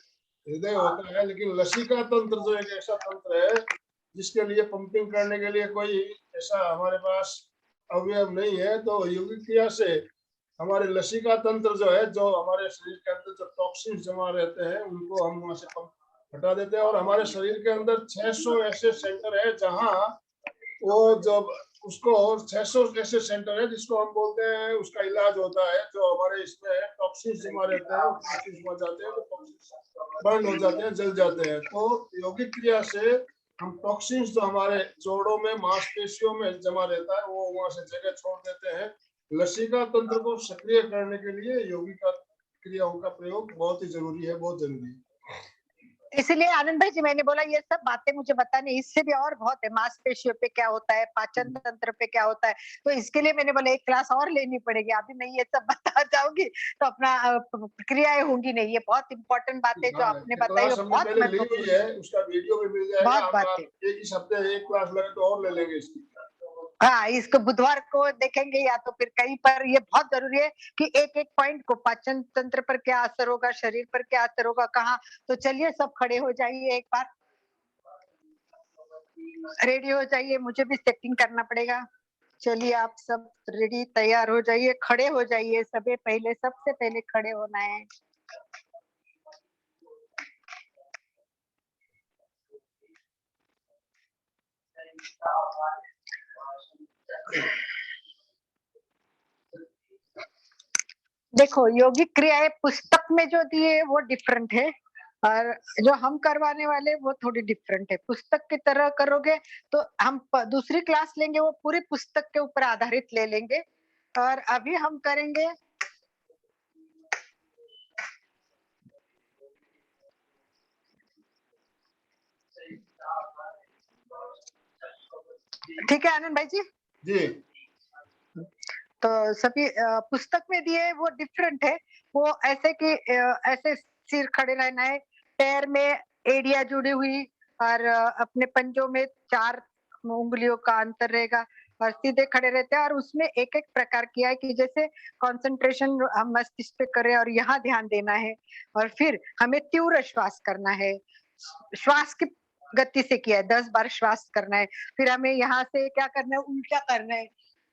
हृदय होता है, लेकिन लसिका तंत्र जो एक ऐसा तंत्र है जिसके लिए पंपिंग करने के लिए कोई ऐसा हमारे पास अवयव नहीं है। तो योगिक क्रिया से हमारे लसिका तंत्र जो है, जो हमारे शरीर के अंदर जो टॉक्सिन्स जमा रहते हैं उनको हम वहां से हटा देते हैं। और हमारे शरीर के अंदर 600 ऐसे सेंटर है जहां वो जब उसको 600 ऐसे सेंटर है जिसको हम बोलते हैं, उसका इलाज होता है। जो हमारे इसमें टॉक्सिन्स जमा रहते हैं, टॉक्सिन्स जमा जाते हैं तो टॉक्सिन्स बर्न हो जाते हैं, जल जाते हैं। तो योगिक क्रिया से हम टॉक्सिन्स जो हमारे जोड़ों में, मांसपेशियों में जमा रहता है, वो वहां से जगह छोड़ देते हैं। लसिका तंत्र को सक्रिय करने के लिए योगिक क्रियाओं का प्रयोग बहुत ही जरूरी है, बहुत जरूरी है। इसलिए आनंद भाई जी मैंने बोला ये सब बातें मुझे बताने, इससे भी और बहुत है, मांसपेशियों पे क्या होता है, पाचन तंत्र पे क्या होता है, तो इसके लिए मैंने बोला एक क्लास और लेनी पड़ेगी। अभी मैं ये सब बता जाऊंगी तो अपना क्रियाएं होंगी नहीं। ये बहुत इंपॉर्टेंट बातें जो आपने बताई वो बहुत महत्वपूर्ण है, उसका वीडियो भी मिल जाएगा। बहुत बातें एक ही हफ्ते एक क्लास लगे तो और ले लेंगे इसकी। हाँ, इसको बुधवार को देखेंगे या तो फिर कहीं पर। ये बहुत जरूरी है कि एक एक पॉइंट को, पाचन तंत्र पर क्या असर होगा, शरीर पर क्या असर होगा, कहाँ। तो चलिए सब खड़े हो जाइए, एक बार रेडी हो जाइए, मुझे भी सेटिंग करना पड़ेगा। चलिए आप सब रेडी तैयार हो जाइए, खड़े हो जाइए। सबसे पहले खड़े होना है। देखो, योगिक क्रियाएं पुस्तक में जो दी है वो डिफरेंट है और जो हम करवाने वाले वो थोड़ी डिफरेंट है। पुस्तक की तरह करोगे तो हम दूसरी क्लास लेंगे, वो पूरी पुस्तक के ऊपर आधारित ले लेंगे। और अभी हम करेंगे ठीक है आनंद भाई जी? जी। तो सभी पुस्तक में दिए वो डिफरेंट है। वो ऐसे कि ऐसे सिर खड़े रहना है, पैर में एड़ियां जुड़ी हुई और अपने पंजों में 4 उंगलियों का अंतर रहेगा और सीधे खड़े रहते हैं। और उसमें एक एक प्रकार किया है कि जैसे कंसंट्रेशन हम मस्तिष्क पे करें और यहाँ ध्यान देना है। और फिर हमें तीव्र श्वास करना है, श्वास की गति से किया है, 10 बार श्वास करना है। फिर हमें यहाँ से क्या करना है, उल्टा करना है,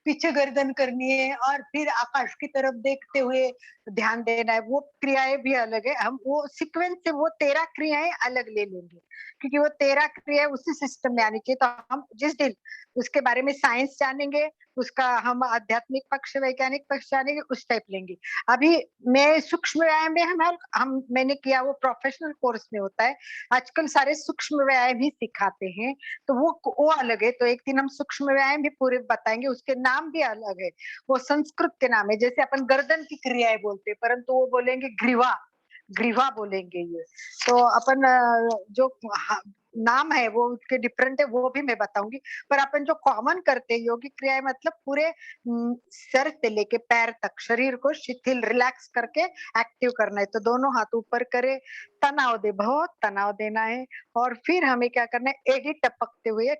पीछे गर्दन करनी है और फिर आकाश की तरफ देखते हुए ध्यान देना है। वो क्रियाएं भी अलग है, हम वो सीक्वेंस से वो 13 क्रियाएं अलग ले लेंगे क्योंकि वो 13 क्रियाएं उसी सिस्टम में आनी चाहिए। तो हम जिस दिन उसके बारे में साइंस जानेंगे, उसका हम आध्यात्मिक पक्ष, वैज्ञानिक पक्ष जानेंगे, उस टाइप लेंगे। अभी मैं सूक्ष्म व्यायाम में हम मैंने किया, वो प्रोफेशनल कोर्स में होता है। आजकल सारे सूक्ष्म व्यायाम भी सिखाते हैं, तो वो अलग है। तो एक दिन हम सूक्ष्म व्यायाम भी पूरे बताएंगे, उसके नाम भी अलग है, वो संस्कृत के नाम है। जैसे अपन गर्दन की क्रियाएं बोलते हैं, परंतु वो बोलेंगे ग्रीवा बोलेंगे ये। तो अपन जो नाम है वो उसके डिफरेंट है, वो भी मैं बताऊंगी। पर अपन जो कॉमन करते हैं योगिक क्रियाएं मतलब पूरे सर से लेके पैर तक शरीर को शिथिल रिलैक्स करके एक्टिव करना है। तो दोनों हाथ ऊपर करे, तनाव दे, बहुत तनाव देना है। और फिर हमें क्या करना है, एडी टपकते हुए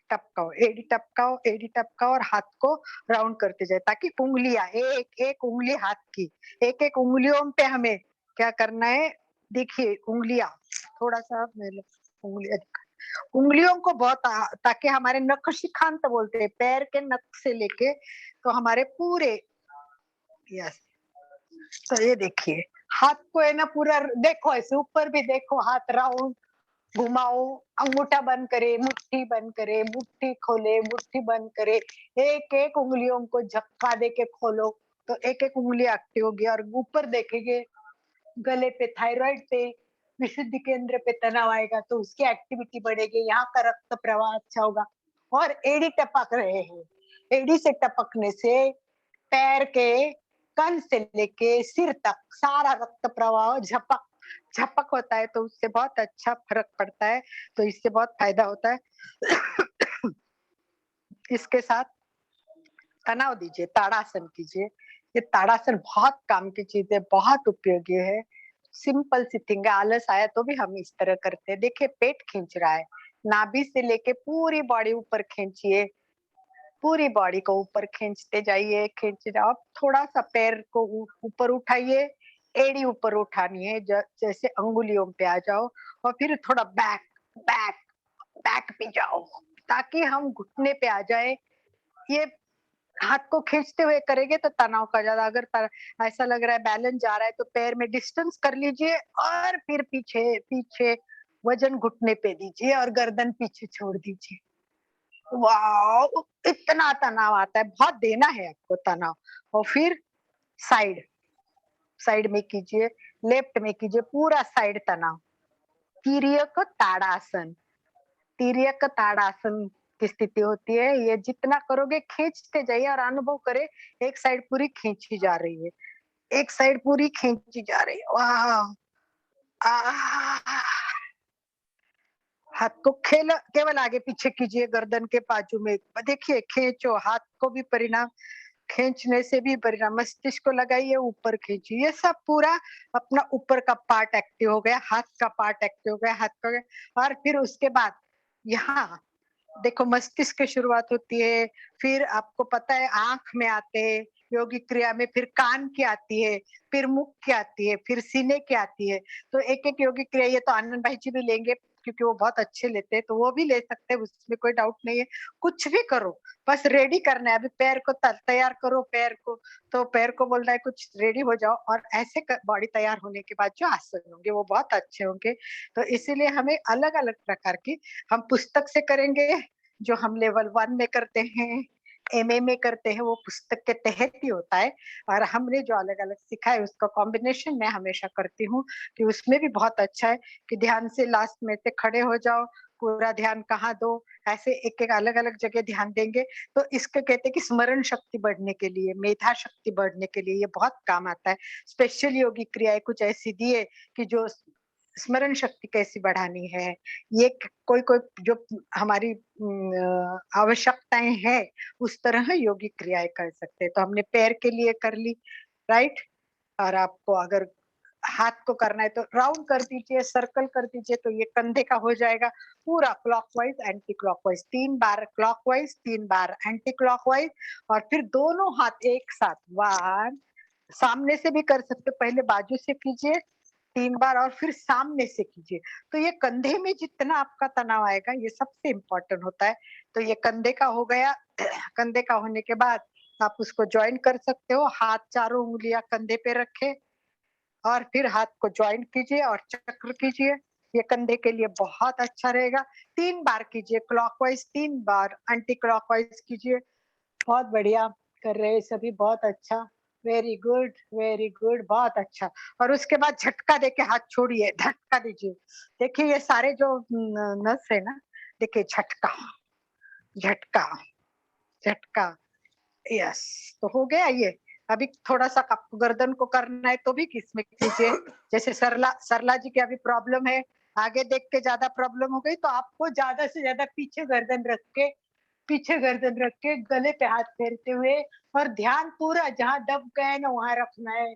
टपकाओ, एडी टपकाओ, एडी टपकाओ और हाथ को राउंड करते जाए ताकि उंगलियां एक एक उंगली हाथ की, एक एक उंगलियों पे हमें क्या करना है। देखिए उंगलियां थोड़ा सा उंगलियां उंगलियों को बहुत ताकि हमारे नख शिखांत बोलते हैं, पैर के नख से लेके तो हमारे पूरे, यस। तो ये देखिए हाथ को है ना पूरा देखो, ऐसे ऊपर भी देखो, हाथ राउंड घुमाओ, अंगूठा बंद करे, मुट्ठी बंद करे, मुट्ठी खोले, मुट्ठी बंद करे, एक एक उंगलियों को झटका दे के खोलो तो एक एक उंगली एक्टिव होगी। और ऊपर देखेंगे गले पे, थायराइड पे, विशुद्धि केंद्र पे तनाव आएगा तो उसकी एक्टिविटी बढ़ेगी, यहाँ का रक्त प्रवाह अच्छा होगा। और एड़ी टपक रहे हैं, एड़ी से टपकने से पैर के कल से लेके सिर तक सारा रक्त प्रवाह झपक झपक होता है, तो उससे बहुत अच्छा फर्क पड़ता है। तो इससे बहुत फायदा होता है। इसके साथ तनाव दीजिए, ताड़ासन कीजिए। ये ताड़ासन बहुत काम की चीज है, बहुत उपयोगी है। सिंपल सी थिंग है, आलस आया तो भी हम इस तरह करते हैं। देखिए पेट खींच रहा है, नाभि से लेके पूरी बॉडी ऊपर खींचिए, पूरी बॉडी को ऊपर खींचते जाइए, खींच जाओ। अब थोड़ा सा पैर को ऊपर उठाइए, एड़ी ऊपर उठानी है, जैसे अंगुलियों पे आ जाओ। और फिर थोड़ा बैक बैक बैक पे जाओ ताकि हम घुटने पे आ जाए। ये हाथ को खींचते हुए करेंगे तो तनाव का ज्यादा, अगर ऐसा लग रहा है बैलेंस जा रहा है तो पैर में डिस्टेंस कर लीजिए और फिर पीछे पीछे वजन घुटने पे दीजिए और गर्दन पीछे छोड़ दीजिए। वाओ, इतना तनाव आता है, बहुत देना है आपको तनाव। और फिर साइड साइड में कीजिए, लेफ्ट में कीजिए, पूरा साइड तनाव। तिर्यक ताड़ासन, तिर्यक ताड़ासन की स्थिति होती है। ये जितना करोगे खींचते जाइए और अनुभव करे एक साइड पूरी खींची जा रही है, एक साइड पूरी खींची जा रही है। वाह, हाथ को केवल आगे पीछे कीजिए, गर्दन के बाजू में देखिए, खींचो हाथ को भी परिणाम, खींचने से भी परिणाम। मस्तिष्क को लगाइए, ऊपर खींचिए, ये सब पूरा अपना ऊपर का पार्ट एक्टिव हो गया, हाथ का पार्ट एक्टिव हो गया, हाथ का। और फिर उसके बाद यहाँ देखो मस्तिष्क की शुरुआत होती है, फिर आपको पता है आंख में आते हैं योगिक क्रिया में, फिर कान की आती है, फिर मुख की आती है, फिर सीने की आती है। तो एक एक योगिक क्रिया, ये तो आनंद भाई जी भी लेंगे क्योंकि वो बहुत अच्छे लेते हैं, तो वो भी ले सकते हैं, उसमें कोई डाउट नहीं है। कुछ भी करो, बस रेडी करना है। अभी पैर को तैयार करो, पैर को, तो पैर को बोल रहा है कुछ रेडी हो जाओ, और ऐसे बॉडी तैयार होने के बाद जो आसन होंगे वो बहुत अच्छे होंगे। तो इसीलिए हमें अलग अलग प्रकार की, हम पुस्तक से करेंगे जो हम लेवल 1 में करते हैं, एमए में करते हैं, वो पुस्तक के तहत ही होता है। और हमने जो अलग अलग सीखा है उसका कॉम्बिनेशन मैं हमेशा करती हूँ कि उसमें भी बहुत अच्छा है कि ध्यान से लास्ट में से खड़े हो जाओ, पूरा ध्यान कहाँ दो, ऐसे एक एक अलग अलग जगह ध्यान देंगे तो इसके कहते हैं कि स्मरण शक्ति बढ़ने के लिए, मेधा शक्ति बढ़ने के लिए ये बहुत काम आता है। स्पेशल योगी क्रियाएं कुछ ऐसी दी है कि जो स्मरण शक्ति कैसी बढ़ानी है, ये कोई कोई जो हमारी आवश्यकताएं हैं उस तरह योगिक क्रियाएं कर सकते हैं। तो हमने पैर के लिए कर ली, राइट। और आपको अगर हाथ को करना है तो राउंड कर दीजिए, सर्कल कर दीजिए, तो ये कंधे का हो जाएगा पूरा क्लॉकवाइज एंटी क्लॉकवाइज, 3 बार क्लॉकवाइज, 3 बार एंटी क्लॉकवाइज। और फिर दोनों हाथ एक साथ, 1, सामने से भी कर सकते, पहले बाजू से कीजिए 3 बार और फिर सामने से कीजिए। तो ये कंधे में जितना आपका तनाव आएगा ये सबसे इम्पोर्टेंट होता है। तो ये कंधे का हो गया। कंधे का होने के बाद आप उसको ज्वाइन कर सकते हो, हाथ चारों उंगलियां कंधे पे रखे और फिर हाथ को ज्वाइन कीजिए और चक्र कीजिए। ये कंधे के लिए बहुत अच्छा रहेगा। 3 बार कीजिए क्लॉकवाइज, 3 बार एंटी क्लॉकवाइज कीजिए। बहुत बढ़िया कर रहे हैं सभी, बहुत अच्छा, वेरी गुड, बहुत अच्छा। और उसके बाद झटका देके हाथ छोड़िए, झटका दीजिए। देखिए ये सारे जो नस है ना, देखिए झटका झटका झटका, यस। तो हो गया ये। अभी थोड़ा सा आपको गर्दन को करना है तो भी किसमें कीजिए, जैसे सरला जी की अभी प्रॉब्लम है आगे देख के ज्यादा प्रॉब्लम हो गई तो आपको ज्यादा से ज्यादा पीछे गर्दन रख के गले पे हाथ फेरते हुए और ध्यान पूरा जहां दब गए ना वहां रखना है,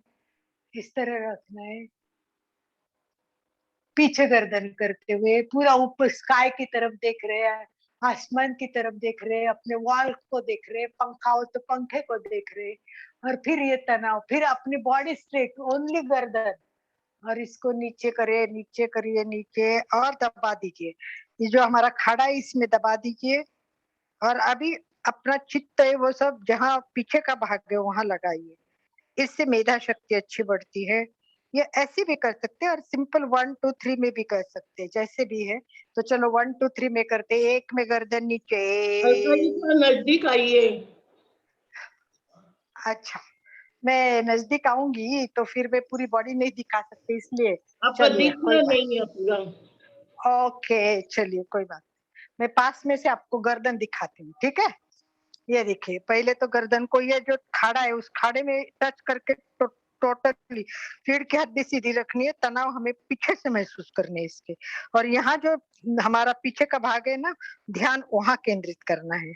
इस तरह रखना है। पीछे गर्दन करते हुए पूरा ऊपर स्काई की तरफ देख रहे हैं, आसमान की तरफ देख रहे हैं, अपने वॉल को देख रहे हैं, पंखा हो तो पंखे को देख रहे हैं। और फिर ये तनाव, फिर अपनी बॉडी स्ट्रेट, ओनली गर्दन, और इसको नीचे करिए नीचे और दबा दीजिए। ये जो हमारा खाड़ा है इसमें दबा दीजिए और अभी अपना चित्त है वो सब जहाँ पीछे का भाग है वहां लगाइए। इससे मेधा शक्ति अच्छी बढ़ती है। ये ऐसे भी कर सकते हैं और सिंपल 1 2 3 में भी कर सकते हैं, जैसे भी है। तो चलो 1 2 3 में करते हैं। एक में गर्दन नीचे। अलका जी थोड़ा नजदीक आइए। अच्छा, मैं नजदीक आऊंगी तो फिर मैं पूरी बॉडी नहीं दिखा सकती, इसलिए आपका चलिए दिख कोई रहा बात। नहीं है पूरा। ओके चलिए कोई बात, मैं पास में से आपको गर्दन दिखाती हूँ, ठीक है। ये देखिए, पहले तो गर्दन को ये जो खाड़ा है उस खाड़े में टच करके टोटली रीढ़ की हड्डी सीधी रखनी है। तनाव हमें पीछे से महसूस करने इसके, और यहाँ जो हमारा पीछे का भाग है ना, ध्यान वहां केंद्रित करना है।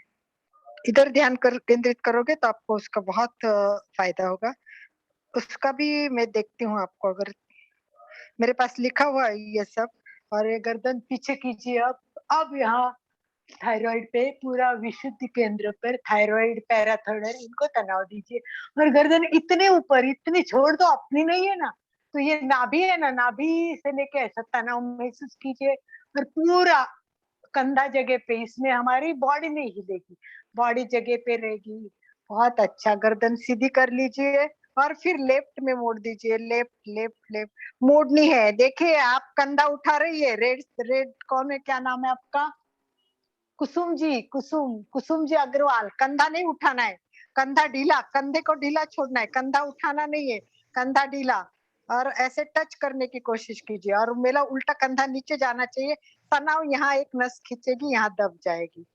इधर ध्यान केंद्रित करोगे तो आपको उसका बहुत फायदा होगा। उसका भी मैं देखती हूँ आपको, अगर मेरे पास लिखा हुआ है ये सब। और ये गर्दन पीछे कीजिए। अब यहाँ थायराइड पे पूरा विशुद्धि केंद्र पर थायराइड, पैराथायराइड, इनको तनाव दीजिए। और गर्दन इतने ऊपर, इतनी छोड़ दो, अपनी नहीं है ना, तो ये नाभि है ना, नाभि से लेके ऐसा तनाव महसूस कीजिए। और पूरा कंधा जगह पे, इसमें हमारी बॉडी नहीं हिलेगी, बॉडी जगह पे रहेगी। बहुत अच्छा, गर्दन सीधी कर लीजिए और फिर लेफ्ट में मोड़ दीजिए। लेफ्ट लेफ्ट लेफ्ट मोड़नी है। देखिए आप कंधा उठा रही है। रेड रेड कौन है, क्या नाम है आपका? कुसुम जी अग्रवाल। कंधा नहीं उठाना है, कंधा ढीला, कंधे को ढीला छोड़ना है, कंधा उठाना नहीं है, कंधा ढीला। और ऐसे टच करने की कोशिश कीजिए और मेरा उल्टा कंधा नीचे जाना चाहिए। तनाव यहाँ एक नस खींचेगी, यहाँ दब जाएगी।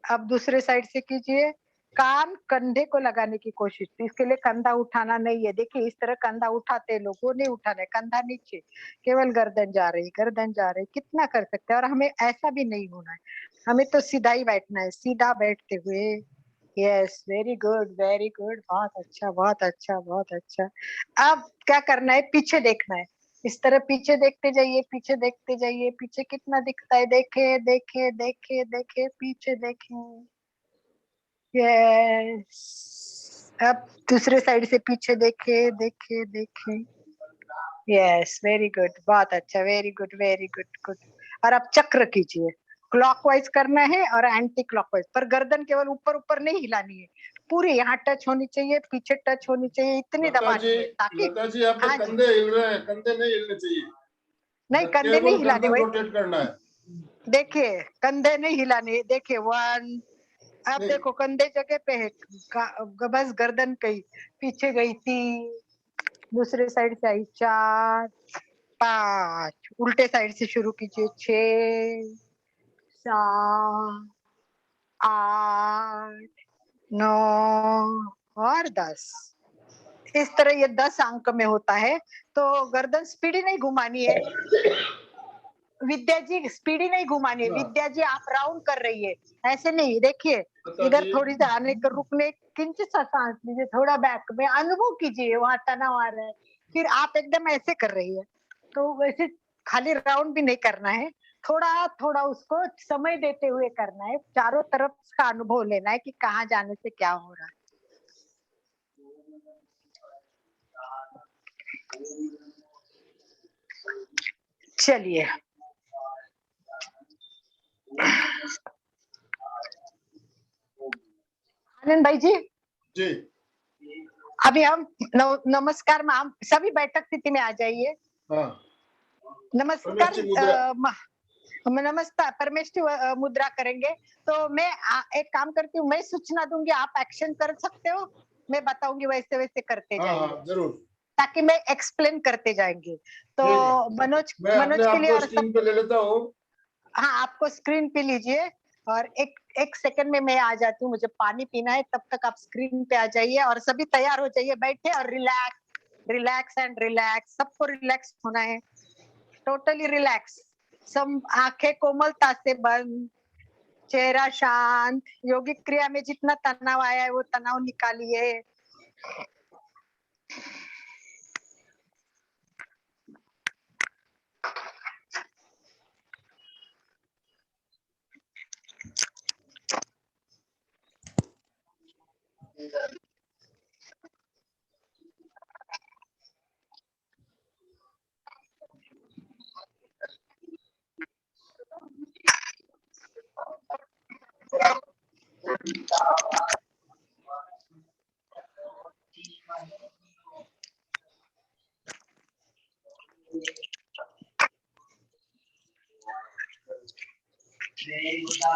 अब दूसरे साइड से कीजिए। कान कंधे को लगाने की कोशिश, इसके लिए कंधा उठाना नहीं है। देखिए इस तरह कंधा उठाते हैं लोग, वो नहीं उठाना है, कंधा नीचे, केवल गर्दन जा रही, गर्दन जा रही। कितना कर सकते हैं। और हमें ऐसा भी नहीं होना है, हमें तो सीधा ही बैठना है, सीधा बैठते हुए। Yes, very good very good, बहुत अच्छा बहुत अच्छा बहुत अच्छा। अब क्या करना है, पीछे देखना है। इस तरह पीछे देखते जाइए, पीछे देखते जाइए। पीछे कितना दिखता है, देखे देखे देखे देखे, पीछे देखें। यस, अब दूसरे साइड से पीछे देखे देखे देखे। यस, वेरी गुड, बहुत अच्छा, very good very good good. और अब चक्र कीजिए। क्लॉकवाइज करना है और एंटी क्लॉकवाइज, पर गर्दन केवल ऊपर ऊपर नहीं हिलानी है, पूरी यहाँ टच होनी चाहिए, पीछे टच होनी चाहिए, इतनी दबानी है ताकि। लता जी आपके हाँ जी, कंधे हिल रहे हैं, कंधे नहीं हिलने चाहिए। नहीं कंधे नहीं केवल हिलाने, गर्दन वही रोटेट करना है। देखिए कंधे नहीं हिलाने। देखिए 1, अब नहीं, देखो कंधे जगह पे है, बस गर्दन गई, पीछे गई 3, दूसरे साइड से आई 4 5, उल्टे साइड से शुरू कीजिए 6 7 8 9 और 10। इस तरह ये 10 अंक में होता है। तो गर्दन स्पीडी नहीं घुमानी है, विद्या जी स्पीडी नहीं घुमानी है। हाँ। विद्या जी आप राउंड कर रही है, ऐसे नहीं। देखिए लता इधर जी थोड़ी सी आने कर, रुकने, किंचित सा सांस लीजिए, थोड़ा बैक में अनुभव कीजिए, वहां तनाव आ रहा है। फिर आप एकदम ऐसे कर रही है, तो वैसे खाली राउंड भी नहीं करना है, थोड़ा थोड़ा उसको समय देते हुए करना है। चारों तरफ का अनुभव लेना है कि कहाँ जाने से क्या हो रहा है। चलिए आनंद भाई जी, जी अभी हम नमस्कार में, हम सभी बैठक स्थिति में आ जाइए। हाँ, नमस्कार, परमेष्ठी मुद्रा। नमस्कार परमेष्ठी मुद्रा करेंगे। तो मैं एक काम करती हूँ, मैं सूचना दूंगी, आप एक्शन कर सकते हो, मैं बताऊंगी, वैसे वैसे करते हाँ जाइए, हाँ जरूर, ताकि मैं एक्सप्लेन करते जाएंगे। तो ठीक है। मनोज मैं अपने मनोज के आप लिए को और स्क्रीन सब, पे ले लेता हूँ। हाँ आपको स्क्रीन पे लीजिए। और एक सेकंड में मैं आ जाती हूँ, मुझे पानी पीना है, तब तक आप स्क्रीन पे आ जाइए और सभी तैयार हो जाइए, बैठे और रिलैक्स रिलैक्स एंड रिलैक्स, सबको रिलैक्स होना है, टोटली रिलैक्स। आंखें कोमलता से बंद, चेहरा शांत। योगिक क्रिया में जितना तनाव आया है वो तनाव निकालिए।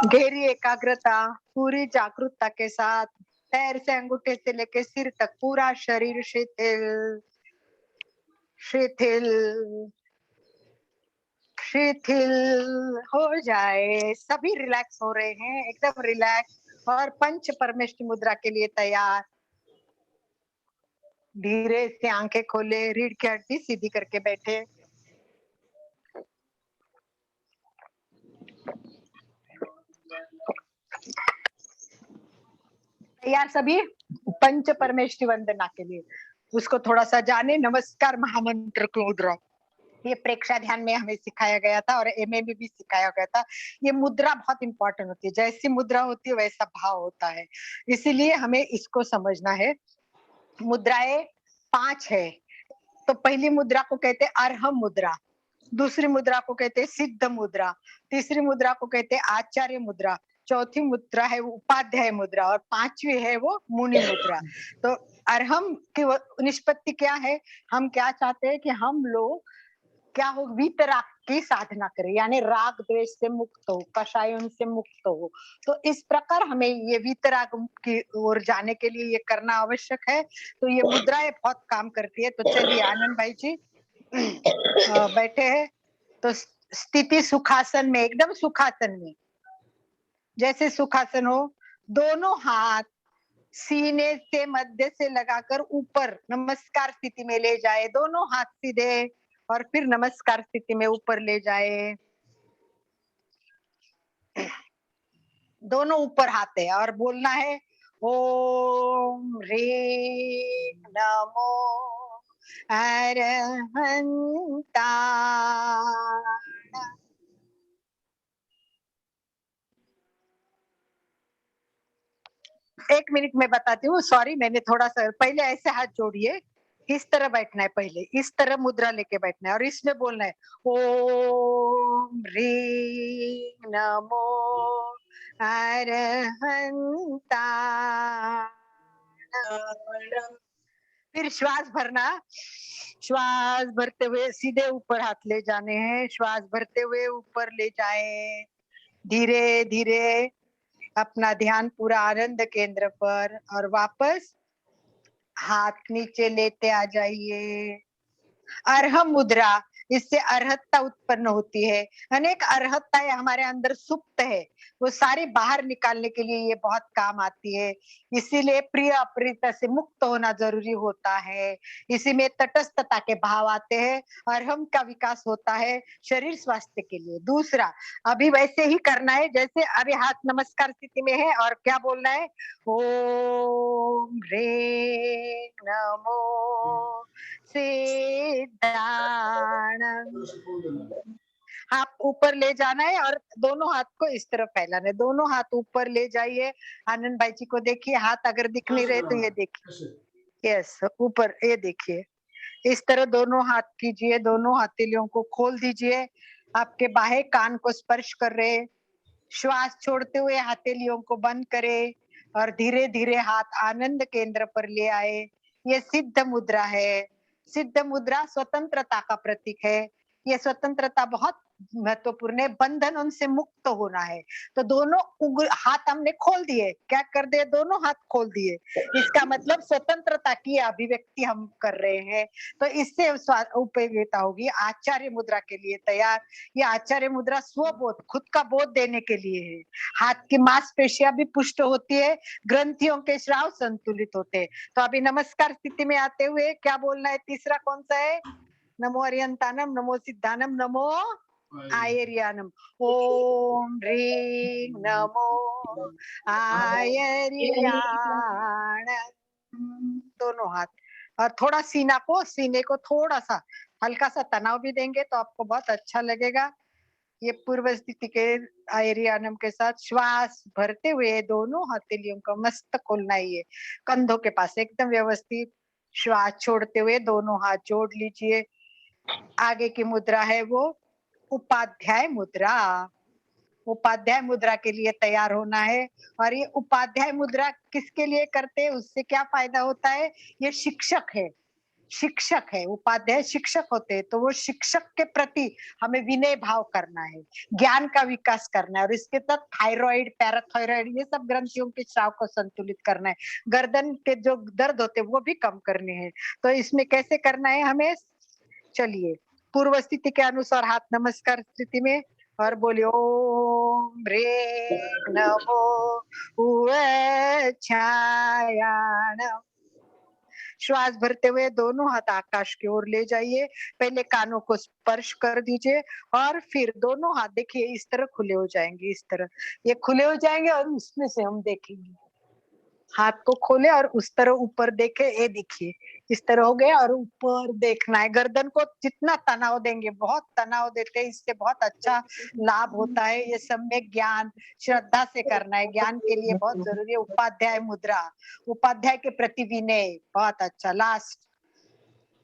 गहरी एकाग्रता, पूरी जागरूकता के साथ पैर से अंगूठे से लेकर सिर तक पूरा शरीर शिथिल शिथिल शिथिल हो जाए। सभी रिलैक्स हो रहे हैं, एकदम रिलैक्स और पंच परमेष्टि मुद्रा के लिए तैयार। धीरे से आंखें खोले, रीढ़ की हड्डी सीधी करके बैठे। तैयार सभी पंच परमेष्टि वंदना के लिए। उसको थोड़ा सा जाने। नमस्कार महामंत्र की मुद्रा, ये प्रेक्षा ध्यान में हमें सिखाया गया था और एमए में भी सिखाया गया था। ये मुद्रा बहुत इंपॉर्टेंट होती है, जैसी मुद्रा होती है वैसा भाव होता है, इसीलिए हमें इसको समझना है। मुद्राएं 5 है। तो पहली मुद्रा को कहते हैं अर्हम मुद्रा, दूसरी मुद्रा को कहते हैं सिद्ध मुद्रा, तीसरी मुद्रा को कहते हैं आचार्य मुद्रा, चौथी मुद्रा है वो उपाध्याय मुद्रा और पांचवी है वो मुनि मुद्रा। तो अर्हम की निष्पत्ति क्या है? हम क्या चाहते हैं कि हम लोग क्या हो, वीतराग की साधना करें, यानी राग द्वेष से मुक्त हो, कषायों से मुक्त हो। तो इस प्रकार हमें ये वीतराग की ओर जाने के लिए ये करना आवश्यक है। तो ये मुद्राएं बहुत काम करती है। तो चलिए आनंद भाई जी बैठे हैं। तो स्थिति सुखासन में, एकदम सुखासन में, जैसे सुखासन हो, दोनों हाथ सीने से मध्य से लगाकर ऊपर नमस्कार स्थिति में ले जाए। दोनों हाथ सीधे और फिर नमस्कार स्थिति में ऊपर ले जाए। दोनों ऊपर हाथ है और बोलना है ओम ह्रीं नमो अरहंताय। 1 मिनट में बताती हूँ, सॉरी मैंने थोड़ा सा पहले ऐसे हाथ जोड़िए, इस तरह बैठना है, पहले इस तरह मुद्रा लेके बैठना है और इसमें बोलना है ओम ह्रीं नमो अरहंताय। फिर श्वास भरना, श्वास भरते हुए सीधे ऊपर हाथ ले जाने हैं, श्वास भरते हुए ऊपर ले जाए। धीरे धीरे अपना ध्यान पूरा आनंद केंद्र पर और वापस हाथ नीचे लेते आ जाइए। अर्हम मुद्रा, इससे अर्हतता उत्पन्न होती है। अनेक अर्हतताएं हमारे अंदर सुप्त है, वो सारी बाहर निकालने के लिए ये बहुत काम आती है। इसीलिए प्रिय अप्रियता से मुक्त होना जरूरी होता है। इसी में तटस्थता के भाव आते हैं। अर्हम का विकास होता है शरीर स्वास्थ्य के लिए। दूसरा, अभी वैसे ही करना है जैसे अभी हाथ नमस्कार स्थिति में है और क्या बोलना है ओम ह्रीं नमो सिद्धाणं। हाथ ऊपर ले जाना है और दोनों हाथ को इस तरफ फैलाना है। दोनों हाथ ऊपर ले जाइए। आनंद भाई जी को देखिए, हाथ अगर दिख नहीं रहे तो ये देखिए, यस ऊपर, ये देखिए इस तरह दोनों हाथ कीजिए। दोनों हथेलियों को खोल दीजिए, आपके बाहें कान को स्पर्श कर रहे। श्वास छोड़ते हुए हथेलियों को बंद करे और धीरे धीरे हाथ आनंद केंद्र पर ले आए। ये सिद्ध मुद्रा है। सिद्ध मुद्रा स्वतंत्रता का प्रतीक है। ये स्वतंत्रता बहुत महत्वपूर्ण है, बंधन उनसे मुक्त होना है। तो दोनों हाथ हमने खोल दिए, क्या कर दिए, दोनों हाथ खोल दिए। इसका मतलब स्वतंत्रता की अभिव्यक्ति हम कर रहे हैं। तो इससे उपयोगिता होगी। आचार्य मुद्रा के लिए तैयार। ये आचार्य मुद्रा स्वबोध, खुद का बोध देने के लिए है। हाथ की मांसपेशियां भी पुष्ट होती है, ग्रंथियों के स्राव संतुलित होते हैं। तो अभी नमस्कार स्थिति में आते हुए क्या बोलना है? तीसरा कौन सा है? नमो अरिहंतानम, नमो सिद्धानम, नमो आयर्यानम। ओम ह्रीं नमो आयर्याणम। दोनों हाथ, और थोड़ा सीने को थोड़ा सा हल्का सा तनाव भी देंगे तो आपको बहुत अच्छा लगेगा। ये पूर्व स्थिति के आयर्यानम के साथ श्वास भरते हुए दोनों हथेलियों का मस्त खोलना ही है, कंधों के पास एकदम व्यवस्थित। श्वास छोड़ते हुए दोनों हाथ जोड़ लीजिए। आगे की मुद्रा है वो उपाध्याय मुद्रा। उपाध्याय मुद्रा के लिए तैयार होना है। और ये उपाध्याय मुद्रा किसके लिए करते हैं, उससे क्या फायदा होता है? ये शिक्षक है, शिक्षक है, उपाध्याय शिक्षक होते हैं, तो वो शिक्षक के प्रति हमें विनय भाव करना है, ज्ञान का विकास करना है। और इसके तहत थायराइड, पैराथायराइड, ये सब ग्रंथियों के स्राव को संतुलित करना है। गर्दन के जो दर्द होते हैं वो भी कम करने हैं। तो इसमें कैसे करना है हमें? चलिए, पूर्व स्थिति के अनुसार हाथ नमस्कार स्थिति में, और बोलिए ओम ह्रीं नमो उच्छायाणम। श्वास भरते हुए दोनों हाथ आकाश की ओर ले जाइए। पहले कानों को स्पर्श कर दीजिए, और फिर दोनों हाथ देखिए इस तरह खुले हो जाएंगे, इस तरह ये खुले हो जाएंगे, और उसमें से हम देखेंगे। हाथ को खोले और उस तरह ऊपर देखे, ये देखिए इस तरह हो गया, और ऊपर देखना है। गर्दन को जितना तनाव देंगे, बहुत तनाव देते हैं, इससे बहुत अच्छा लाभ होता है। ये सम्यक ज्ञान श्रद्धा से करना है, ज्ञान के लिए बहुत जरूरी है। उपाध्याय मुद्रा, उपाध्याय के प्रति विनय, बहुत अच्छा। लास्ट,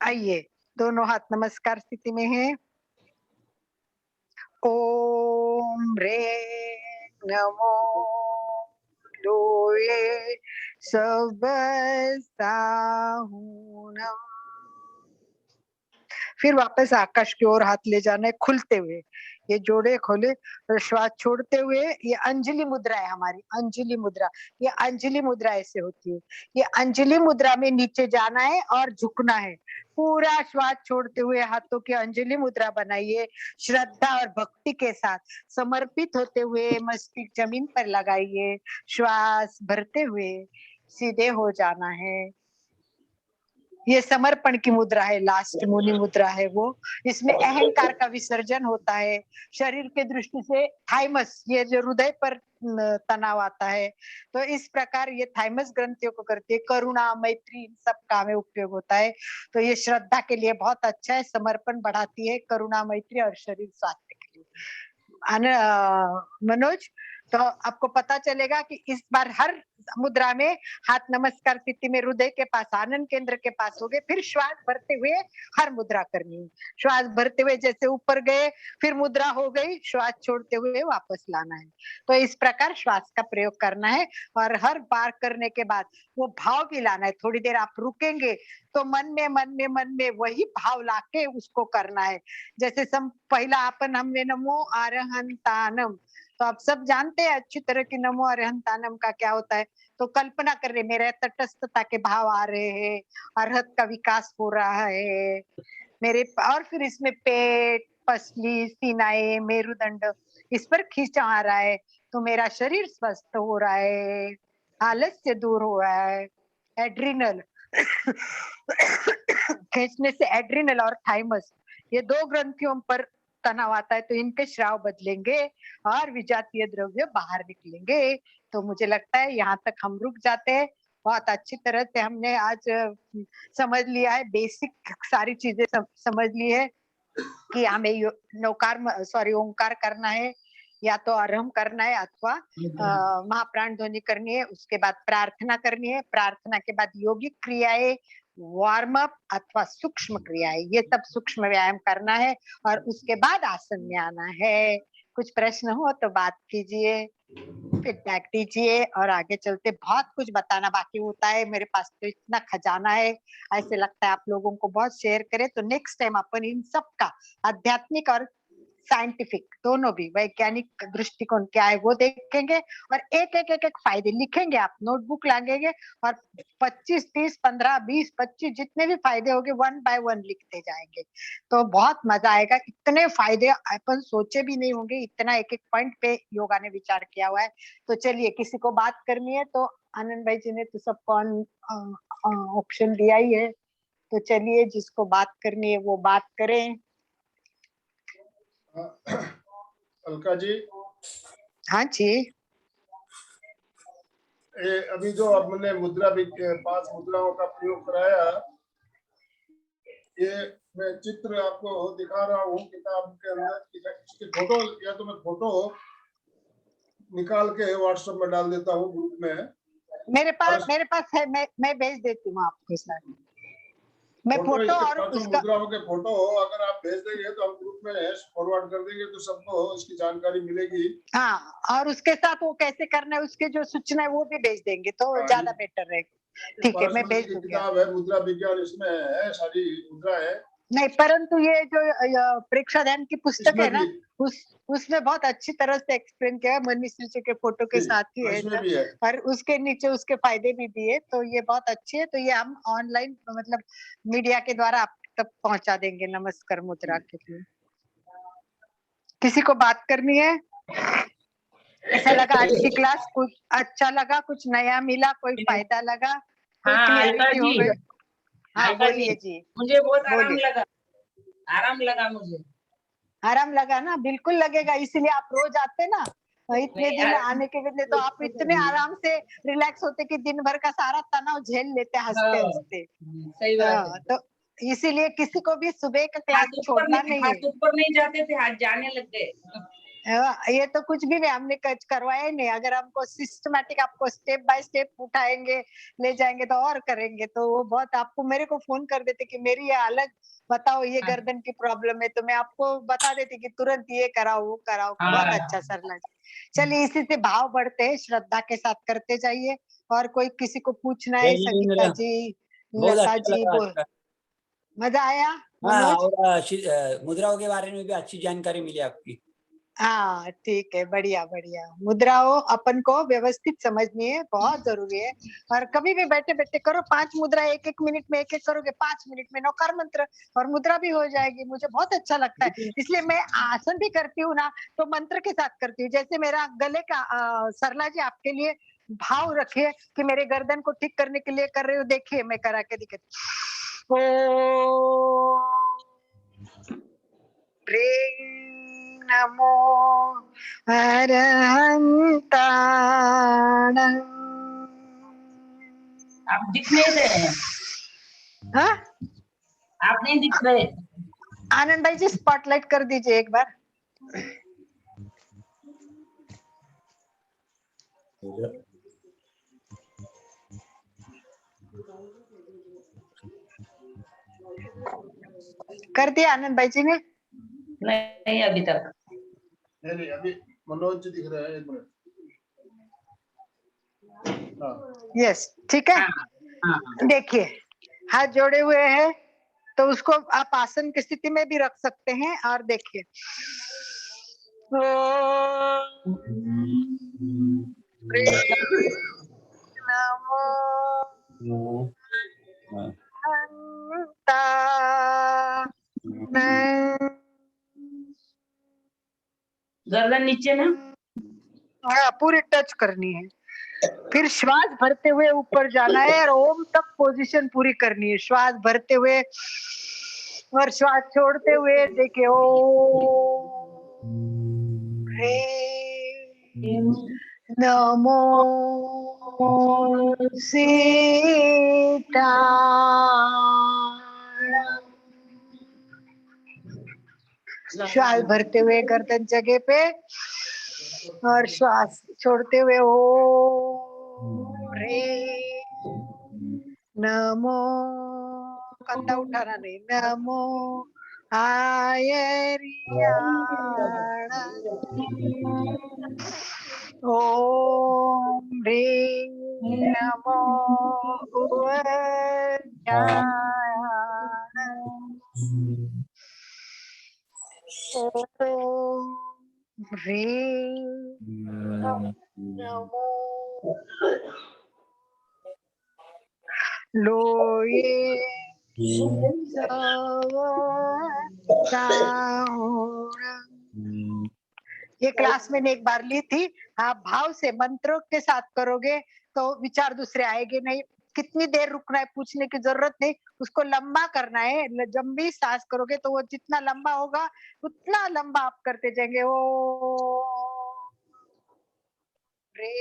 आइए, दोनों हाथ नमस्कार स्थिति में है। ओम ह्रीं नमो लोये सबसाहुनम। फिर वापस आकाश की ओर हाथ ले जाना है खुलते हुए, ये जोड़े खोले और श्वास छोड़ते हुए। ये अंजलि मुद्रा है हमारी, अंजलि मुद्रा। ये अंजलि मुद्रा ऐसे होती है। ये अंजलि मुद्रा में नीचे जाना है और झुकना है। पूरा श्वास छोड़ते हुए हाथों की अंजलि मुद्रा बनाइए, श्रद्धा और भक्ति के साथ समर्पित होते हुए मस्तिष्क जमीन पर लगाइए। श्वास भरते हुए सीधे हो जाना है। ये समर्पण की मुद्रा है, लास्ट मुनि मुद्रा है वो। इसमें अहंकार का विसर्जन होता है। शरीर के दृष्टि से थाइमस, ये जो हृदय पर तनाव आता है, तो इस प्रकार ये थाइमस ग्रंथियों को करती है। करुणा, मैत्री, इन सब काम में उपयोग होता है। तो ये श्रद्धा के लिए बहुत अच्छा है, समर्पण बढ़ाती है, करुणा, मैत्री और शरीर स्वास्थ्य के लिए। मनोज, तो आपको पता चलेगा कि इस बार हर मुद्रा में हाथ नमस्कार स्थिति में हृदय के पास, आनंद केंद्र के पास हो गए। फिर श्वास भरते हुए हर मुद्रा करनी है। श्वास भरते हुए जैसे ऊपर गए, फिर मुद्रा हो गई, श्वास छोड़ते हुए वापस लाना है। तो इस प्रकार श्वास का प्रयोग करना है। और हर बार करने के बाद वो भाव भी लाना है। थोड़ी देर आप रुकेंगे तो मन में वही भाव लाके उसको करना है। जैसे पहला अपन हमने नमो अरहंतानम, तो आप सब जानते हैं अच्छी तरह की नमो अरहंतानम का क्या होता है। तो कल्पना कर रहे, मेरे तटस्थता के भाव आ रहे हैं, अरहत का विकास हो रहा है मेरे। और फिर इसमें पेट, पसली, सीनाएं, मेरुदंड, इस पर खींचा आ रहा है, तो मेरा शरीर स्वस्थ हो रहा है, आलस्य दूर हो रहा है। एड्रिनल खींचने से एड्रिनल और थाइमस, ये दो ग्रंथियों पर तनाव आता है, तो इनके श्राव बदलेंगे और विजातीय द्रव्य बाहर निकलेंगे। तो मुझे लगता है यहाँ तक हम रुक जाते हैं। बहुत अच्छी तरह से हमने आज समझ लिया है, बेसिक सारी चीजें समझ ली है कि हमें ओंकार करना है, या तो आरंभ करना है, अथवा महाप्राण ध्वनि करनी है। उसके बाद प्रार्थना करनी है। प्रार्थना के बाद योगिक क्रियाएं, वार्म अप अथवा सूक्ष्म क्रियाएं, ये सब सूक्ष्म व्यायाम करना है। और उसके बाद आसन में आना है। कुछ प्रश्न हो तो बात कीजिए, फीडबैक दीजिए, और आगे चलते बहुत कुछ बताना बाकी होता है। मेरे पास तो इतना खजाना है, ऐसे लगता है आप लोगों को बहुत शेयर करें। तो नेक्स्ट टाइम अपन इन सब का आध्यात्मिक और साइंटिफिक दोनों भी, वैज्ञानिक दृष्टिकोण क्या है वो देखेंगे। और एक फायदे लिखेंगे, आप नोटबुक लागेंगे और 25, 30, 15, 20, 25 जितने भी फायदे होंगे 1 by 1 लिखते जाएंगे। तो बहुत मजा आएगा। इतने फायदे अपन सोचे भी नहीं होंगे, इतना एक पॉइंट पे योगा ने विचार किया हुआ है। तो चलिए, किसी को बात करनी है तो आनंद भाई जी ने तो सबको ऑप्शन दिया ही है। तो चलिए, जिसको बात करनी है वो बात करें। अलका जी, हाँ जी। ये अभी जो हमने मुद्रा 5 मुद्राओं का प्रयोग कराया, ये मैं चित्र आपको दिखा रहा हूँ किताब के अंदर। इसकी फोटो या तो मैं फोटो निकाल के व्हाट्सएप में डाल देता हूँ ग्रुप में। मेरे पास है, मैं भेज देती हूँ आपको सर। मैं फोटो और उसका मुद्राओं के फोटो अगर आप भेज देंगे तो हम ग्रुप में फॉरवर्ड कर देंगे, तो सबको इसकी जानकारी मिलेगी। हाँ, और उसके साथ वो कैसे करना है उसके जो सूचना है वो भी भेज देंगे तो ज्यादा बेटर रहेगा। ठीक है, मैं भेज दूंगी। किताब है मुद्रा विज्ञान, इसमें है सारी मुद्रा है। नहीं, परंतु ये जो प्रेक्षा ध्यान की पुस्तक है ना, उसमें बहुत अच्छी तरह से एक्सप्लेन किया है, मनीष जी के फोटो के साथ ही है इसमें भी है। और उसके नीचे उसके फायदे भी दिए, तो ये बहुत अच्छी है। तो ये हम ऑनलाइन मतलब मीडिया के द्वारा आप तक पहुंचा देंगे। नमस्कार मुद्रा के लिए किसी को बात करनी है? ऐसा लगा आज की क्लास कुछ अच्छा लगा, कुछ नया मिला, कोई फायदा लगा, कोई हाँ, क्लियरिटी हो अलका गई? जी, हाँ अलका जी, बोलिए जी। मुझे बहुत आराम बोलिए। लगा, आराम लगा मुझे। आराम लगा ना? बिल्कुल लगेगा, इसीलिए आप रोज आते ना। इतने नहीं, दिन आराम आने के बदले तो आप इतने आराम से रिलैक्स होते कि दिन भर का सारा तनाव झेल लेते हंसते हाँ, हंसते। सही बात है। तो इसीलिए किसी को भी सुबह का क्लास छोड़ना नहीं है। हाथ ऊपर नहीं जाते थे, हाथ जाने लग गए। ये तो कुछ भी नहीं हमने करवाया ही नहीं। अगर हमको सिस्टमैटिक आपको स्टेप बाय स्टेप उठाएंगे ले जाएंगे तो और करेंगे तो वो बहुत। आपको मेरे को फोन कर देते कि मेरी ये अलग बताओ, ये हाँ। गर्दन की प्रॉब्लम है, तो मैं आपको बता देती कि तुरंत ये कराओ वो कराओ। हाँ। बहुत अच्छा सर लगा। चलिए इसी से भाव बढ़ते हैं, श्रद्धा के साथ करते जाइए। और कोई किसी को पूछना है? संगीता जी, बहुत लता अच्छा जी, लगा बोल। आज का। मजा आया हाँ, मनोज? और मुद्राओं के बारे में भी अच्छी जानकारी मिली आपकी। हाँ ठीक है, बढ़िया बढ़िया। मुद्राओं अपन को व्यवस्थित समझनी है, बहुत जरूरी है। और कभी भी बैठे बैठे करो 5 मुद्रा, एक एक मिनट में एक करोगे, 5 मिनट में नौकार मंत्र और मुद्रा भी हो जाएगी। मुझे बहुत अच्छा लगता है, इसलिए मैं आसन भी करती हूँ ना तो मंत्र के साथ करती हूँ। जैसे मेरा गले का सरला जी आपके लिए भाव रखिए कि मेरे गर्दन को ठीक करने के लिए कर रही हूँ। देखिए मैं करा के दिखाती हूँ। नमो अरहंताणं। आप दिख नहीं रहे हैं। हाँ? आप नहीं दिख रहे। आनंद भाई जी स्पॉटलाइट कर दीजिए एक बार। कर दिया आनंद भाई जी ने? नहीं अभी तक नहीं, अभी मनोज जी दिख रहे हैं। एक मिनट। यस ठीक है। हाँ। देखिए हाथ जोड़े हुए हैं तो उसको आप आसन की स्थिति में भी रख सकते हैं। और देखिए नमो गर्दन नीचे ना। हाँ, पूरी टच करनी है। फिर श्वास भरते हुए ऊपर जाना है और ओम तक पोजीशन पूरी करनी है। श्वास भरते हुए और श्वास छोड़ते हुए देखिए ओम ह्रीं नमो सीताय। श्वास भरते हुए गर्दन जगह पे और श्वास छोड़ते हुए ओम ह्रीं नमो, कंधा उठाना नहीं, नमो आयरियाण। ओम ह्रीं नमो उवज्याण। ओम ह्रीं नमो लोये ये क्लास मैंने एक बार ली थी। आप भाव से मंत्रों के साथ करोगे तो विचार दूसरे आएंगे नहीं। कितनी देर रुकना है पूछने की जरूरत नहीं, उसको लंबा करना है। जब भी सांस करोगे तो वो जितना लंबा होगा उतना लंबा आप करते जाएंगे। ओ रे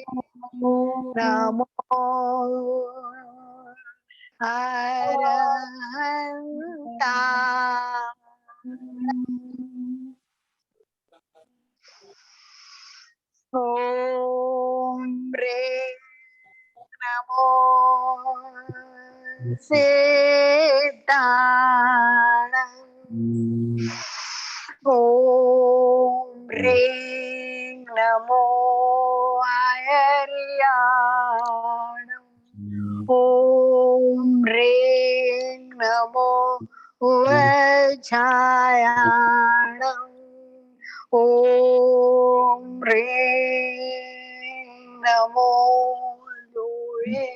नमो अरहंता ओम रे नमो सिद्धाणं ओम ह्रीं नमो आयर्याणं ओम ह्रीं नमो वज्रायाणं ओम ह्रीं नमो लोहे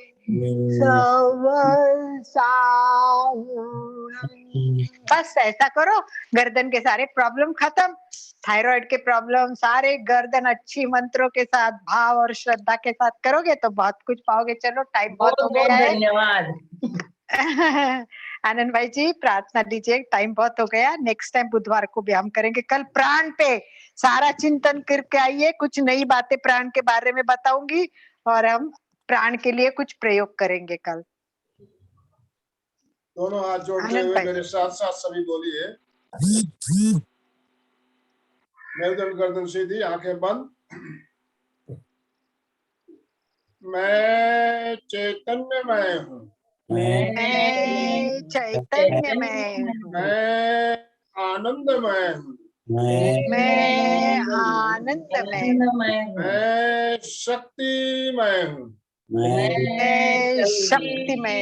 बस ऐसा करो, गर्दन के सारे प्रॉब्लम खत्म। थायराइड के प्रॉब्लम सारे गर्दन अच्छी मंत्रों के साथ भाव और श्रद्धा के साथ करोगे तो बहुत कुछ पाओगे। चलो टाइम बहुत हो बहुत गया है। धन्यवाद। आनंद भाई जी प्रार्थना दीजिए, टाइम बहुत हो गया। नेक्स्ट टाइम बुधवार को भी हम करेंगे। कल प्राण पे सारा चिंतन करके आइए, कुछ नई बातें प्राण के बारे में बताऊंगी और हम प्राण के लिए कुछ प्रयोग करेंगे कल। दोनों हाथ जोड़ते आनंद हुए भाई। मेरे साथ साथ सभी बोलिए। मेरुदंड गर्दन सीधी, आंखें बंद। मैं चैतन्यमय हूँ। मैं चैतन्यमय हूँ। मैं आनंदमय हूँ। मैं आनंदमय हूँ। मैं शक्तिमय हूँ। मैं शक्तिमय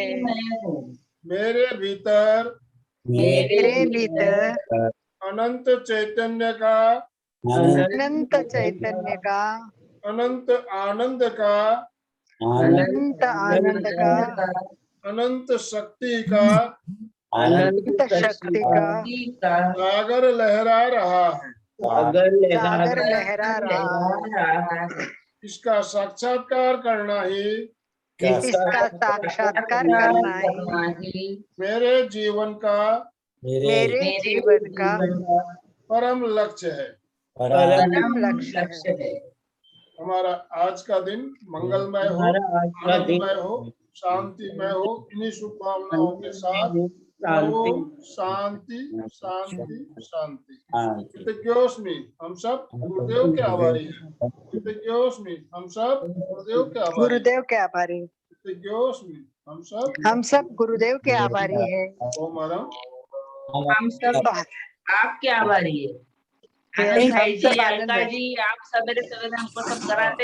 हूँ। मेरे भीतर मेरे भीतर अनंत चैतन्य का, अनंत चैतन्य का, अनंत आनंद का, अनंत आनंद का, अनंत शक्ति का अनंत शक्ति का सागर लहरा रहा है। सागर लहरा रहा है। इसका साक्षात्कार करना ही इसका साक्षात्कार करना ही मेरे जीवन का मेरे जीवन का परम लक्ष्य है। परम लक्ष्य है। हमारा आज का दिन मंगलमय हो, आनंदमय हो, शांतिमय हो। इन्हीं शुभकामनाओं के साथ ओम शांति शांति शांति। कृतज्ञोस्मि, हम सब गुरुदेव के आभारी हैं। कृतज्ञोस्मि, हम सब गुरुदेव के आभारी। गुरुदेव के आभारी। कृतज्ञोस्मि, हम सब गुरुदेव के आभारी है। ओम हरम। हम सब आपके आभारी है। आनंद भाई जी, अलका जी, आप सवेरे सवेरे हमको सब कराते